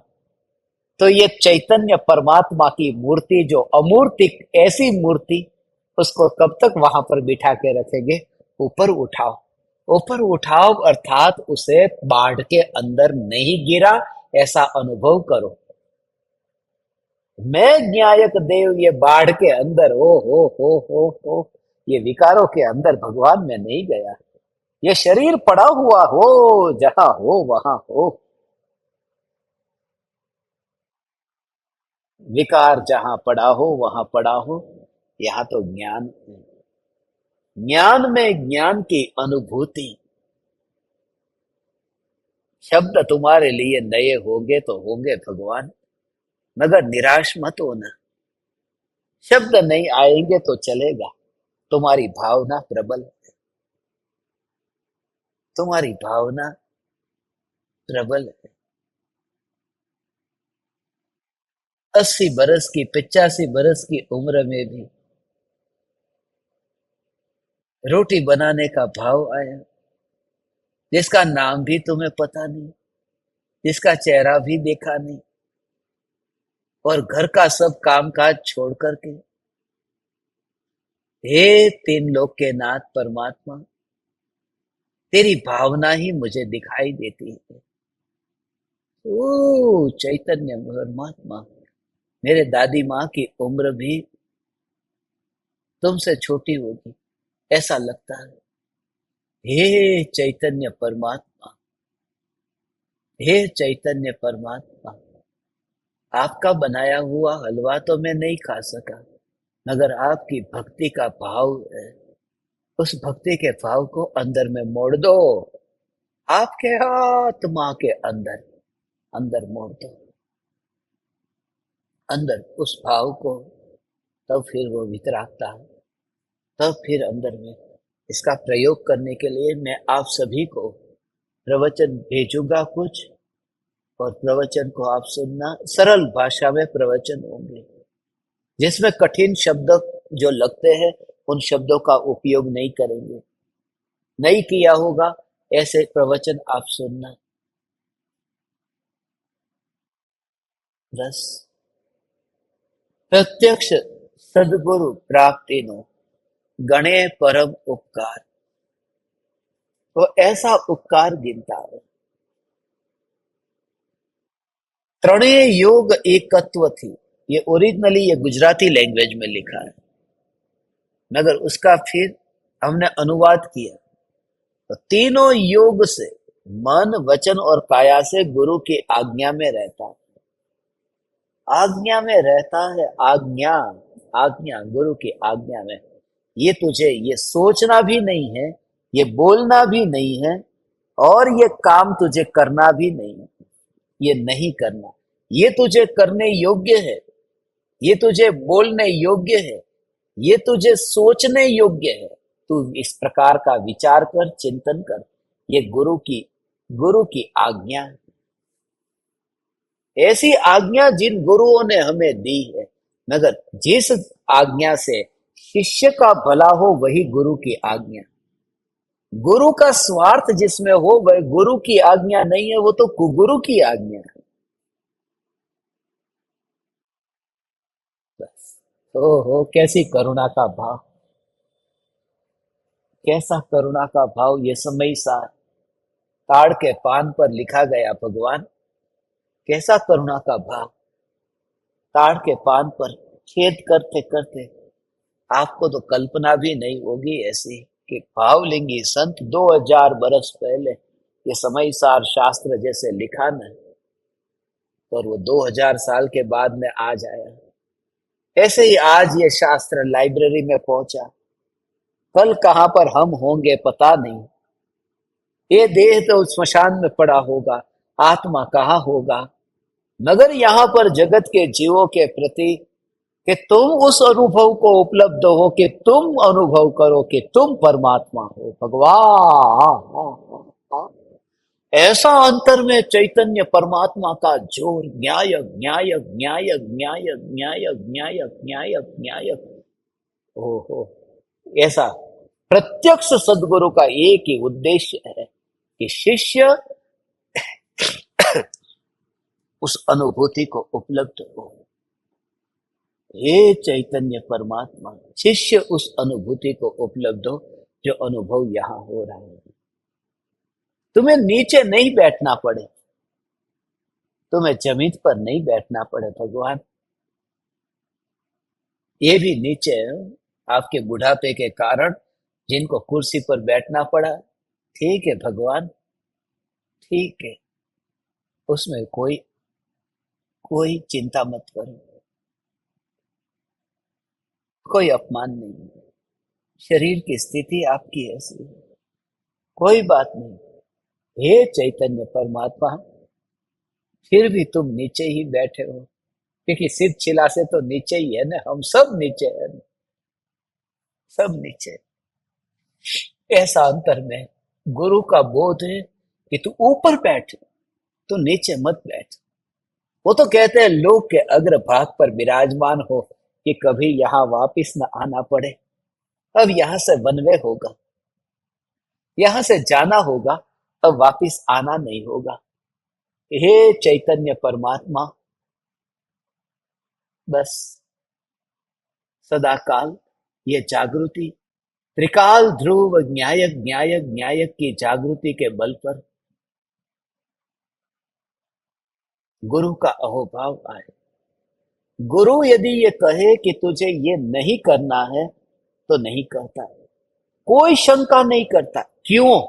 तो ये चैतन्य परमात्मा की मूर्ति जो अमूर्तिक ऐसी मूर्ति, उसको कब तक वहां पर बिठा के रखेंगे? ऊपर उठाओ, ऊपर उठाओ, अर्थात उसे बाढ़ के अंदर नहीं गिरा ऐसा अनुभव करो। मैं न्यायक देव ये बाढ़ के अंदर, ओ हो, ये विकारों के अंदर भगवान में नहीं गया। ये शरीर पड़ा हुआ हो, जहां हो वहां हो, विकार जहां पड़ा हो वहां पड़ा हो। यहाँ तो ज्ञान है। ज्ञान में ज्ञान की अनुभूति। शब्द तुम्हारे लिए नए होंगे तो होंगे भगवान, मगर निराश मत होना। शब्द नहीं आएंगे तो चलेगा, तुम्हारी भावना प्रबल है, तुम्हारी भावना प्रबल है। 80 बरस की 85 बरस की उम्र में भी रोटी बनाने का भाव आया, जिसका नाम भी तुम्हें पता नहीं, जिसका चेहरा भी देखा नहीं, और घर का सब कामकाज छोड़ करके, हे तीन लोक के नाथ परमात्मा, तेरी भावना ही मुझे दिखाई देती है। ओ चैतन्य परमात्मा, मेरे दादी माँ की उम्र भी तुमसे छोटी होगी ऐसा लगता है। हे चैतन्य परमात्मा, हे चैतन्य परमात्मा, आपका बनाया हुआ हलवा तो मैं नहीं खा सका, मगर आपकी भक्ति का भाव है, उस भक्ति के भाव को अंदर में मोड़ दो, आपके आत्मा के अंदर, अंदर मोड़ दो, अंदर उस भाव को। तब फिर वो भीतर आता है, तब फिर अंदर में इसका प्रयोग करने के लिए मैं आप सभी को प्रवचन भेजूंगा कुछ, और प्रवचन को आप सुनना। सरल भाषा में प्रवचन होंगे, जिसमें कठिन शब्द जो लगते हैं उन शब्दों का उपयोग नहीं करेंगे, नहीं किया होगा ऐसे प्रवचन आप सुनना। बस प्रत्यक्ष सदगुरु प्राप्ति नो गणे परम उपकार, तो ऐसा उपकार गिनता है। त्रणेय योग एकत्व थी, ये ओरिजिनली ये गुजराती लैंग्वेज में लिखा है, मगर उसका फिर हमने अनुवाद किया। तो तीनों योग से, मन वचन और काया से गुरु की आज्ञा में रहता है, आज्ञा में रहता है, आज्ञा, आज्ञा, गुरु की आज्ञा में। ये तुझे ये सोचना भी नहीं है, ये बोलना भी नहीं है, और ये काम तुझे करना भी नहीं है, ये नहीं करना। ये तुझे करने योग्य है, ये तुझे बोलने योग्य है, ये तुझे सोचने योग्य है। तू इस प्रकार का विचार कर, चिंतन कर। ये गुरु की आज्ञा है। ऐसी आज्ञा जिन गुरुओं ने हमें दी है, मगर जिस आज्ञा से शिष्य का भला हो वही गुरु की आज्ञा। गुरु का स्वार्थ जिसमें हो वह गुरु की आज्ञा नहीं है, वो तो कुगुरु की आज्ञा है। बस हो कैसी करुणा का भाव, कैसा करुणा का भाव। ये समय सार ताड़ के पान पर लिखा गया भगवान, कैसा करुणा का भाव। ताड़ के पान पर खेद करते करते आपको तो कल्पना भी नहीं होगी ऐसी कि भावलिंगी संत 2000 बरस पहले ये समय सार शास्त्र जैसे लिखा न, और वो 2000 साल के बाद में आज आया। ऐसे ही आज ये शास्त्र लाइब्रेरी में पहुंचा, कल कहां पर हम होंगे पता नहीं। ये देह तो स्मशान में पड़ा होगा, आत्मा कहाँ होगा। मगर यहाँ पर जगत के जीवों के प्रति कि तुम उस अनुभव को उपलब्ध हो, कि तुम अनुभव करो कि तुम परमात्मा हो, भगवान। ऐसा अंतर में चैतन्य परमात्मा का जोर, न्यायक न्यायक न्यायक न्यायक न्यायक न्यायक न्यायक न्यायक। ओहो, ऐसा प्रत्यक्ष सदगुरु का एक ही उद्देश्य है कि शिष्य उस अनुभूति को उपलब्ध हो। हे चैतन्य परमात्मा, शिष्य उस अनुभूति को उपलब्ध हो जो अनुभव यहां हो रहा है। तुम्हें नीचे नहीं बैठना पड़े, तुम्हें जमीन पर नहीं बैठना पड़े भगवान। ये भी नीचे आपके बुढ़ापे के कारण जिनको कुर्सी पर बैठना पड़ा, ठीक है भगवान, ठीक है, उसमें कोई कोई चिंता मत करो, कोई अपमान नहीं। शरीर की स्थिति आपकी ऐसी है, कोई बात नहीं। हे चैतन्य परमात्मा, फिर भी तुम नीचे ही बैठे हो, क्योंकि सिर छिला से तो नीचे ही है ना, हम सब नीचे है ना, सब नीचे। ऐसा अंतर में गुरु का बोध है कि तू ऊपर बैठ, तू नीचे मत बैठ। वो तो कहते हैं लोक के अग्र भाग पर विराजमान हो कि कभी यहाँ वापिस न आना पड़े। अब यहां से वनवे होगा, यहां से जाना होगा, अब वापिस आना नहीं होगा। हे चैतन्य परमात्मा, बस सदाकाल ये जागृति, त्रिकाल ध्रुव न्यायक न्यायक न्यायक की जागृति के बल पर गुरु का अहोभाव आए। गुरु यदि ये कहे कि तुझे ये नहीं करना है तो नहीं करता, कोई शंका नहीं करता। क्यों?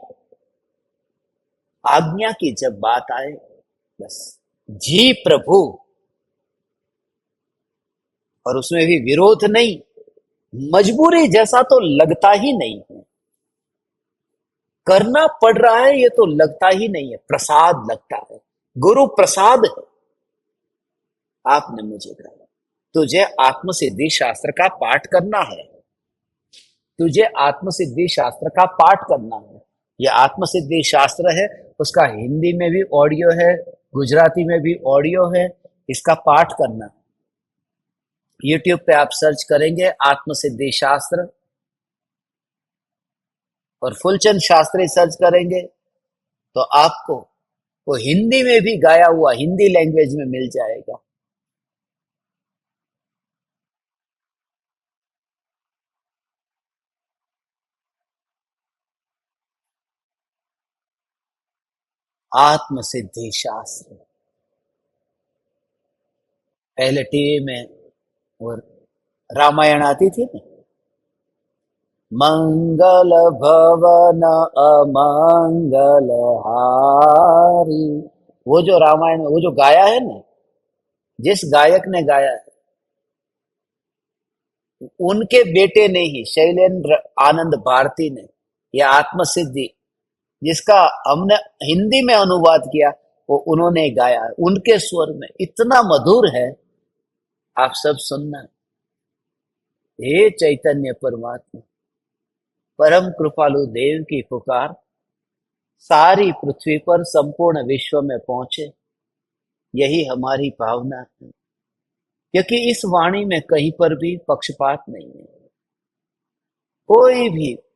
आज्ञा की जब बात आए, बस जी प्रभु, और उसमें भी विरोध नहीं, मजबूरी जैसा तो लगता ही नहीं है। करना पड़ रहा है ये तो लगता ही नहीं है, प्रसाद लगता है। गुरु प्रसाद है। आपने मुझे कहा तुझे आत्मसिद्धि शास्त्र का पाठ करना है, तुझे आत्मसिद्धि शास्त्र का पाठ करना है। यह आत्मसिद्धि शास्त्र है, उसका हिंदी में भी ऑडियो है, गुजराती में भी ऑडियो है। इसका पाठ करना, यूट्यूब पे आप सर्च करेंगे आत्मसिद्धि शास्त्र और फुलचंद शास्त्री सर्च करेंगे तो आपको वो हिंदी में भी गाया हुआ, हिंदी लैंग्वेज में मिल जाएगा। आत्मसिद्धि शास्त्र पहले टीवी में और रामायण आती थी ना, मंगल भवन अमंगल हारी, वो जो रामायण में वो जो गाया है ना, जिस गायक ने गाया है, उनके बेटे ने ही, शैलेंद्र आनंद भारती ने, यह आत्मसिद्धि जिसका हमने हिंदी में अनुवाद किया, वो उन्होंने गाया, उनके स्वर में इतना मधुर है। आप सब सुनना। हे चैतन्य परमात्मा, परम कृपालु देव की पुकार सारी पृथ्वी पर, संपूर्ण विश्व में पहुंचे, यही हमारी भावना है। क्योंकि इस वाणी में कहीं पर भी पक्षपात नहीं है,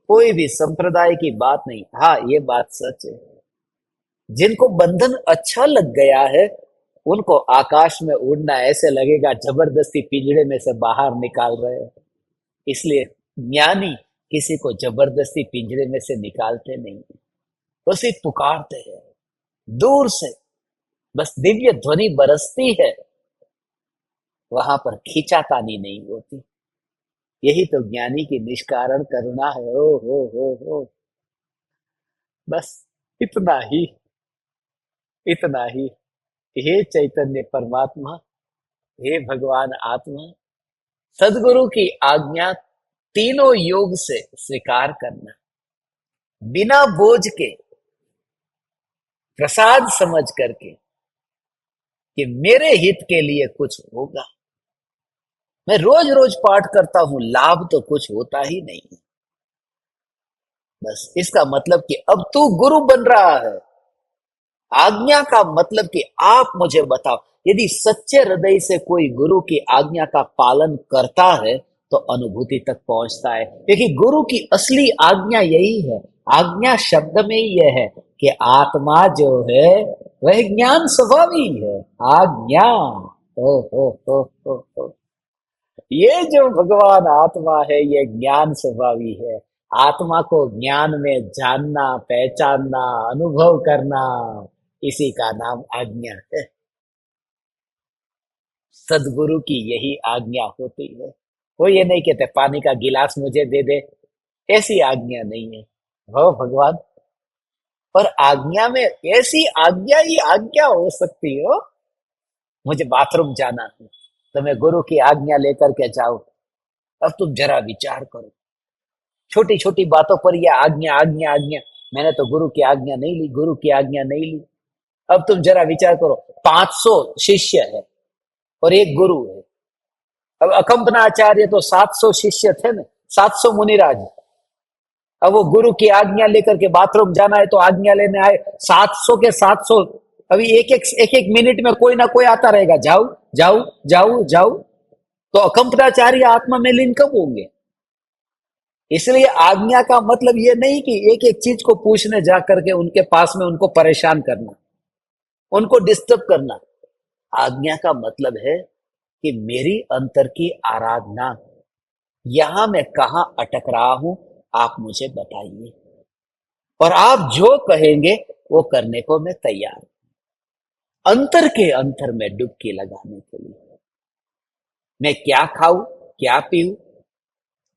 कोई भी संप्रदाय की बात नहीं। हाँ, ये बात सच है, जिनको बंधन अच्छा लग गया है उनको आकाश में उड़ना ऐसे लगेगा जबरदस्ती पिंजड़े में से बाहर निकाल रहे हैं। इसलिए ज्ञानी किसी को जबरदस्ती पिंजरे में से निकालते नहीं, वो सिर्फ पुकारते हैं दूर से, बस दिव्य ध्वनि बरसती है, वहां पर खींचातानी नहीं होती। यही तो ज्ञानी की निष्कारण करुणा है। ओ हो, बस इतना ही, इतना ही। हे चैतन्य परमात्मा, हे भगवान आत्मा, सदगुरु की आज्ञा तीनों योग से स्वीकार करना, बिना बोझ के, प्रसाद समझ करके कि मेरे हित के लिए कुछ होगा। मैं रोज रोज पाठ करता हूं, लाभ तो कुछ होता ही नहीं है। बस इसका मतलब कि अब तू गुरु बन रहा है। आज्ञा का मतलब कि आप मुझे बताओ, यदि सच्चे हृदय से कोई गुरु की आज्ञा का पालन करता है तो अनुभूति तक पहुंचता है। क्योंकि गुरु की असली आज्ञा यही है। आज्ञा शब्द में ही यह है कि आत्मा जो है वह ज्ञान स्वभावी है। आज्ञा, ओ। ये जो भगवान आत्मा है ये ज्ञान स्वभावी है। आत्मा को ज्ञान में जानना, पहचानना, अनुभव करना, इसी का नाम आज्ञा है। सदगुरु की यही आज्ञा होती है। वो ये नहीं कहते पानी का गिलास मुझे दे दे, ऐसी आज्ञा नहीं है। हो भगवान, पर आज्ञा में ऐसी आज्ञा ही आज्ञा हो सकती हो। मुझे बाथरूम जाना है तो मैं गुरु की आज्ञा लेकर के जाऊं। अब तुम जरा विचार करो, छोटी छोटी बातों पर यह आज्ञा आज्ञा आज्ञा। मैंने तो गुरु की आज्ञा नहीं ली, गुरु की आज्ञा नहीं ली। अब तुम जरा विचार करो, 500 शिष्य है और एक गुरु है। अब अकंपना आचार्य तो 700 शिष्य थे ना, 700 मुनिराज। अब वो गुरु की आज्ञा लेकर के बाथरूम जाना है तो आज्ञा लेने आए 700 के 700। अभी एक एक मिनट में कोई ना कोई आता रहेगा, जाओ जाओ जाओ जाओ। तो अकंपनाचार्य आत्मा में लीन कब होंगे? इसलिए आज्ञा का मतलब ये नहीं कि एक एक चीज को पूछने जा करके उनके पास में उनको परेशान करना, उनको डिस्टर्ब करना। आज्ञा का मतलब है कि मेरी अंतर की आराधना, यहां मैं कहां अटक रहा हूं, आप मुझे बताइए और आप जो कहेंगे वो करने को मैं तैयार हूं। अंतर के अंतर में डुबकी लगाने के लिए मैं क्या खाऊं, क्या पीऊं,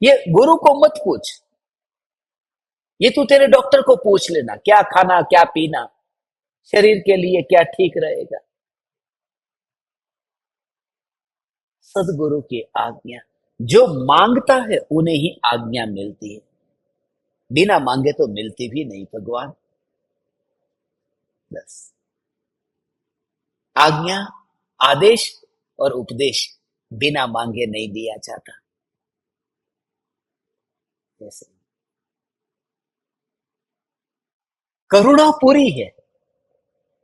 ये गुरु को मत पूछ। ये तू तेरे डॉक्टर को पूछ लेना, क्या खाना क्या पीना शरीर के लिए क्या ठीक रहेगा। सदगुरु की आज्ञा, जो मांगता है उन्हें ही आज्ञा मिलती है, बिना मांगे तो मिलती भी नहीं भगवान। बस आज्ञा, आदेश और उपदेश बिना मांगे नहीं दिया जाता। जैसे करुणा पूरी है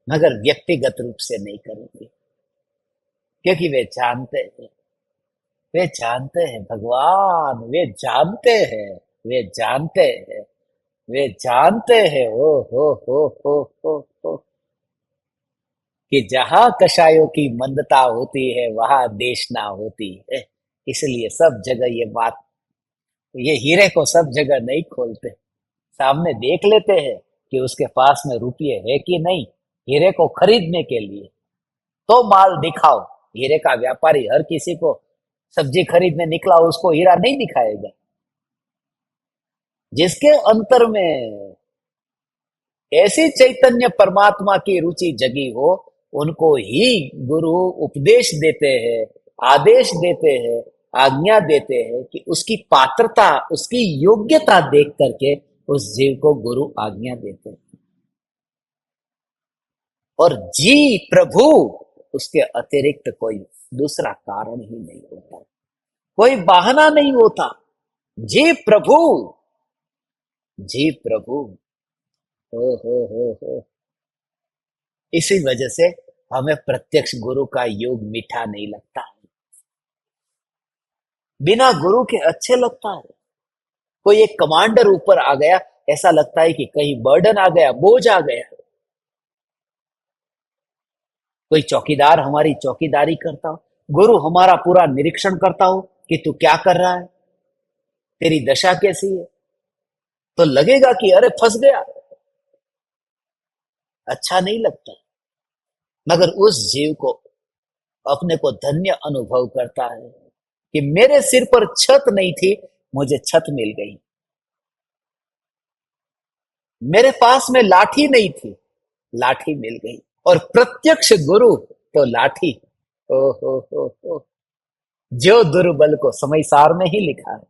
मगर व्यक्तिगत रूप से नहीं करेंगे, क्योंकि वे जानते हैं, वे जानते हैं भगवान, वे जानते हैं, वे जानते हैं, वे जानते हैं। हो कि जहां कषायों की मंदता होती है वहां देशना होती है। इसलिए सब जगह ये बात, ये हीरे को सब जगह नहीं खोलते, सामने देख लेते हैं कि उसके पास में रुपये है कि नहीं। हीरे को खरीदने के लिए तो माल दिखाओ। हीरे का व्यापारी हर किसी को सब्जी खरीदने निकला उसको हीरा नहीं दिखाएगा। जिसके अंतर में ऐसी चैतन्य परमात्मा की रुचि जगी हो, उनको ही गुरु उपदेश देते हैं, आदेश देते हैं, आज्ञा देते हैं कि उसकी पात्रता, उसकी योग्यता देख करके उस जीव को गुरु आज्ञा देते हैं। और जी प्रभु, उसके अतिरिक्त कोई दूसरा कारण ही नहीं होता, कोई बहाना नहीं होता। जी प्रभु, जी प्रभु। हो। इसी वजह से हमें प्रत्यक्ष गुरु का योग मीठा नहीं लगता है, बिना गुरु के अच्छे लगता है। कोई एक कमांडर ऊपर आ गया, ऐसा लगता है कि कहीं बर्डन आ गया, बोझ आ गया। कोई चौकीदार हमारी चौकीदारी करता हो, गुरु हमारा पूरा निरीक्षण करता हो कि तू क्या कर रहा है, तेरी दशा कैसी है, तो लगेगा कि अरे फंस गया, अच्छा नहीं लगता। मगर उस जीव को अपने को धन्य अनुभव करता है कि मेरे सिर पर छत नहीं थी, मुझे छत मिल गई। मेरे पास में लाठी नहीं थी, लाठी मिल गई। और प्रत्यक्ष गुरु तो लाठी। ओ हो, जो दुर्बल को, समय सार में ही लिखा है।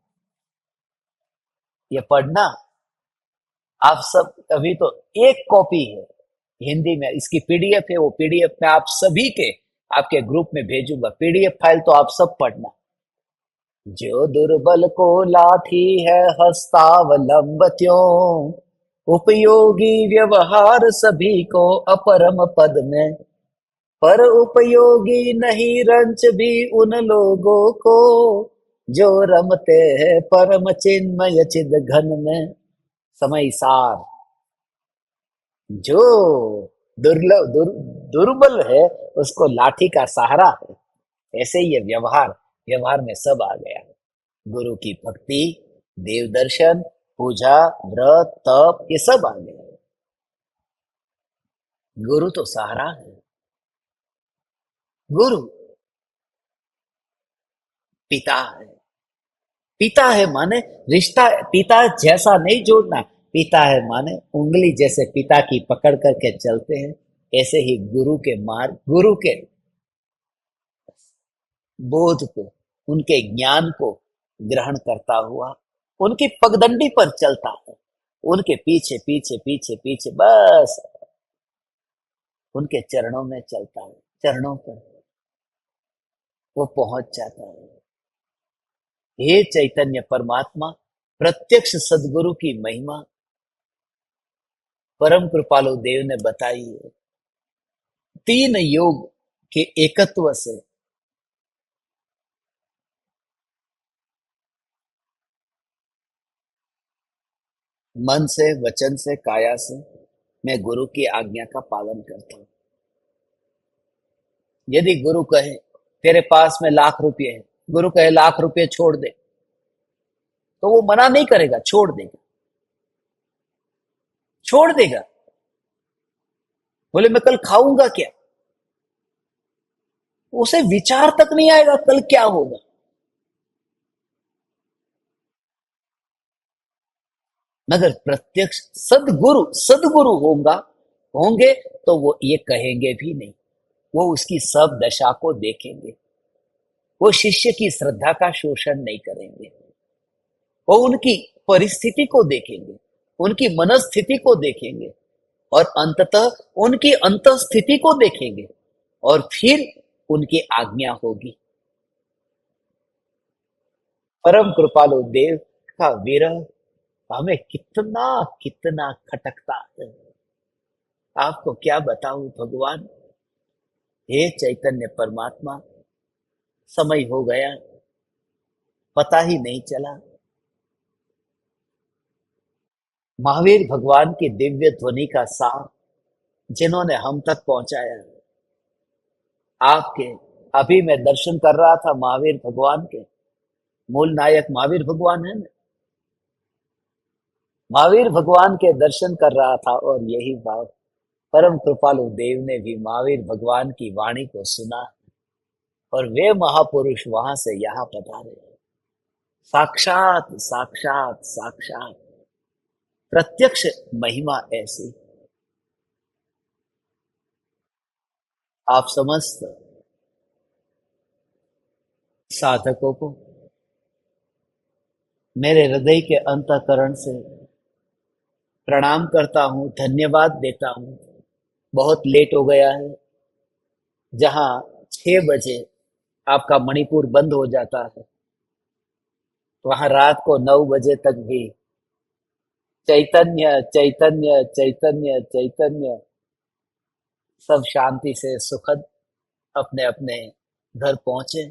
ये पढ़ना आप सब। अभी तो एक कॉपी है हिंदी में, इसकी पीडीएफ है। वो पीडीएफ में आप सभी के, आपके ग्रुप में भेजूंगा पीडीएफ फाइल, तो आप सब पढ़ना। जो दुर्बल को लाठी है हस्तावलंब त्यों, उपयोगी व्यवहार सभी को अपरम पद में, पर उपयोगी नहीं रंच भी उन लोगों को, जो रमते हैं परम चिन्मय चिद घन में। समय सार। जो दुर्लभ दुर्बल है, उसको लाठी का सहारा है। ऐसे ही ये व्यवहार, व्यवहार में सब आ गया। गुरु की भक्ति, देव दर्शन, पूजा, व्रत, तप, ये सब आ गया। गुरु तो सहारा है। गुरु पिता है। पिता है माने रिश्ता, पिता जैसा नहीं जोड़ना। पिता है माने उंगली जैसे पिता की पकड़ करके चलते हैं, ऐसे ही गुरु के मार्ग, गुरु के बोध को, उनके ज्ञान को ग्रहण करता हुआ उनकी पगडंडी पर चलता है। उनके पीछे पीछे पीछे पीछे बस उनके चरणों में चलता है। चरणों पर वो पहुंच जाता है। हे चैतन्य परमात्मा, प्रत्यक्ष सदगुरु की महिमा परम कृपालु देव ने बताई है। तीन योग के एकत्व से मन से, वचन से, काया से मैं गुरु की आज्ञा का पालन करता हूं। यदि गुरु कहे तेरे पास में लाख रुपए है, गुरु कहे लाख रुपए छोड़ दे, तो वो मना नहीं करेगा, छोड़ देगा। छोड़ देगा। बोले मैं कल खाऊंगा क्या, उसे विचार तक नहीं आएगा कल क्या होगा। मगर प्रत्यक्ष सदगुरु, सदगुरु होगा, होंगे, तो वो ये कहेंगे भी नहीं। वो उसकी सब दशा को देखेंगे। वो शिष्य की श्रद्धा का शोषण नहीं करेंगे। वो उनकी परिस्थिति को देखेंगे, उनकी मनस्थिति को देखेंगे, और अंततः उनकी अंतस्थिति को देखेंगे, और फिर उनकी आज्ञा होगी। परम कृपालु देव का विरह हमें कितना कितना खटकता है। आपको क्या बताऊं भगवान। हे चैतन्य परमात्मा, समय हो गया, पता ही नहीं चला। महावीर भगवान की दिव्य ध्वनि का सार जिन्होंने हम तक पहुंचाया, आपके, अभी मैं दर्शन कर रहा था महावीर भगवान के। मूल नायक महावीर भगवान है ना। महावीर भगवान के दर्शन कर रहा था, और यही बात परम कृपालु देव ने भी महावीर भगवान की वाणी को सुना, और वे महापुरुष वहां से यहाँ पधारे। साक्षात साक्षात साक्षात प्रत्यक्ष महिमा ऐसी। आप समस्त साधकों को मेरे हृदय के अंतःकरण से प्रणाम करता हूँ, धन्यवाद देता हूँ। बहुत लेट हो गया है। जहाँ 6 बजे आपका मणिपुर बंद हो जाता है, वहां रात को 9 बजे तक भी चैतन्य चैतन्य चैतन्य चैतन्य सब शांति से सुखद अपने अपने घर पहुंचे।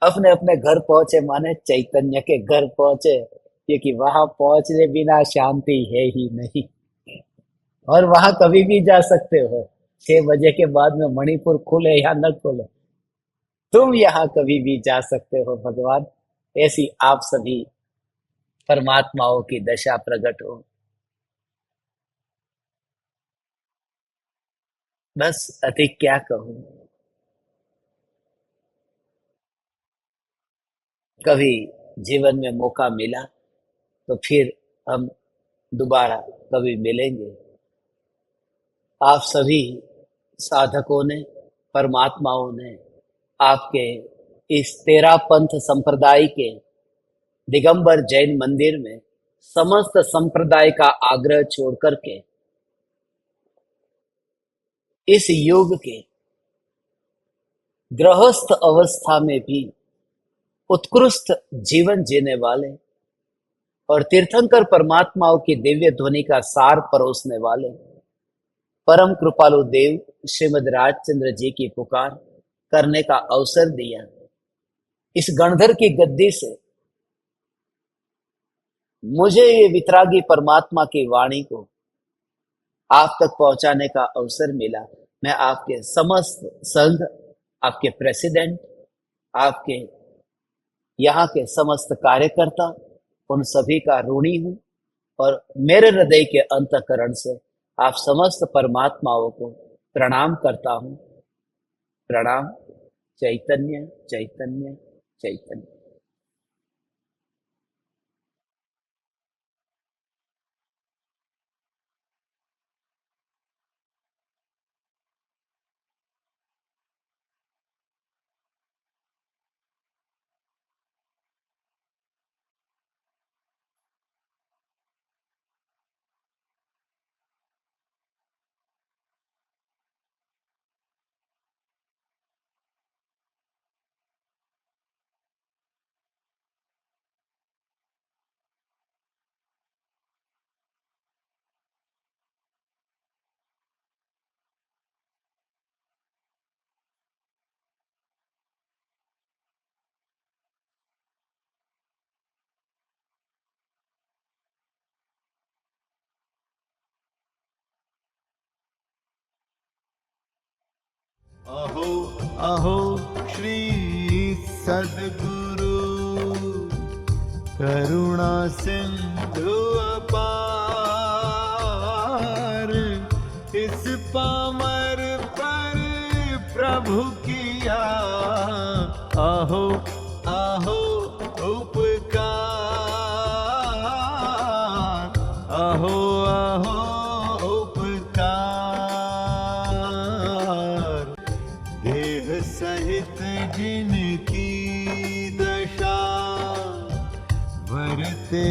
अपने अपने घर पहुंचे माने चैतन्य के घर पहुंचे, क्योंकि वहां पहुंचने बिना शांति है ही नहीं। और वहां कभी भी जा सकते हो, 6 बजे के बाद में मणिपुर खुले या न खुले, तुम यहाँ कभी भी जा सकते हो भगवान। ऐसी आप सभी परमात्माओं की दशा प्रकट हो। बस अधिक क्या कहूं। कभी जीवन में मौका मिला तो फिर हम दोबारा कभी मिलेंगे। आप सभी साधकों ने, परमात्माओं ने आपके इस तेरा पंथ संप्रदाय के दिगंबर जैन मंदिर में समस्त संप्रदाय का आग्रह छोड़ करके इस युग के गृहस्थ अवस्था में भी उत्कृष्ट जीवन जीने वाले और तीर्थंकर परमात्माओं की दिव्य ध्वनि का सार परोसने वाले परम कृपालु देव श्रीमद राजचंद्र जी की पुकार करने का अवसर दिया। इस गणधर की गद्दी से मुझे ये वितरागी परमात्मा की वाणी को आप तक पहुंचाने का अवसर मिला। मैं आपके समस्त संघ, आपके प्रेसिडेंट, आपके यहाँ के समस्त कार्यकर्ता, उन सभी का ऋणी हूं और मेरे हृदय के अंतःकरण से आप समस्त परमात्माओं को प्रणाम करता हूं। प्रणाम। चैतन्य चैतन्य चैतन्य। अहो अहो श्री सद्गुरु करुणा सिंधु अपार, इस पामर पर प्रभु किया अहो अहो उपकार, अहो अहो उपकार। देह सहित जिनकी दशा वरते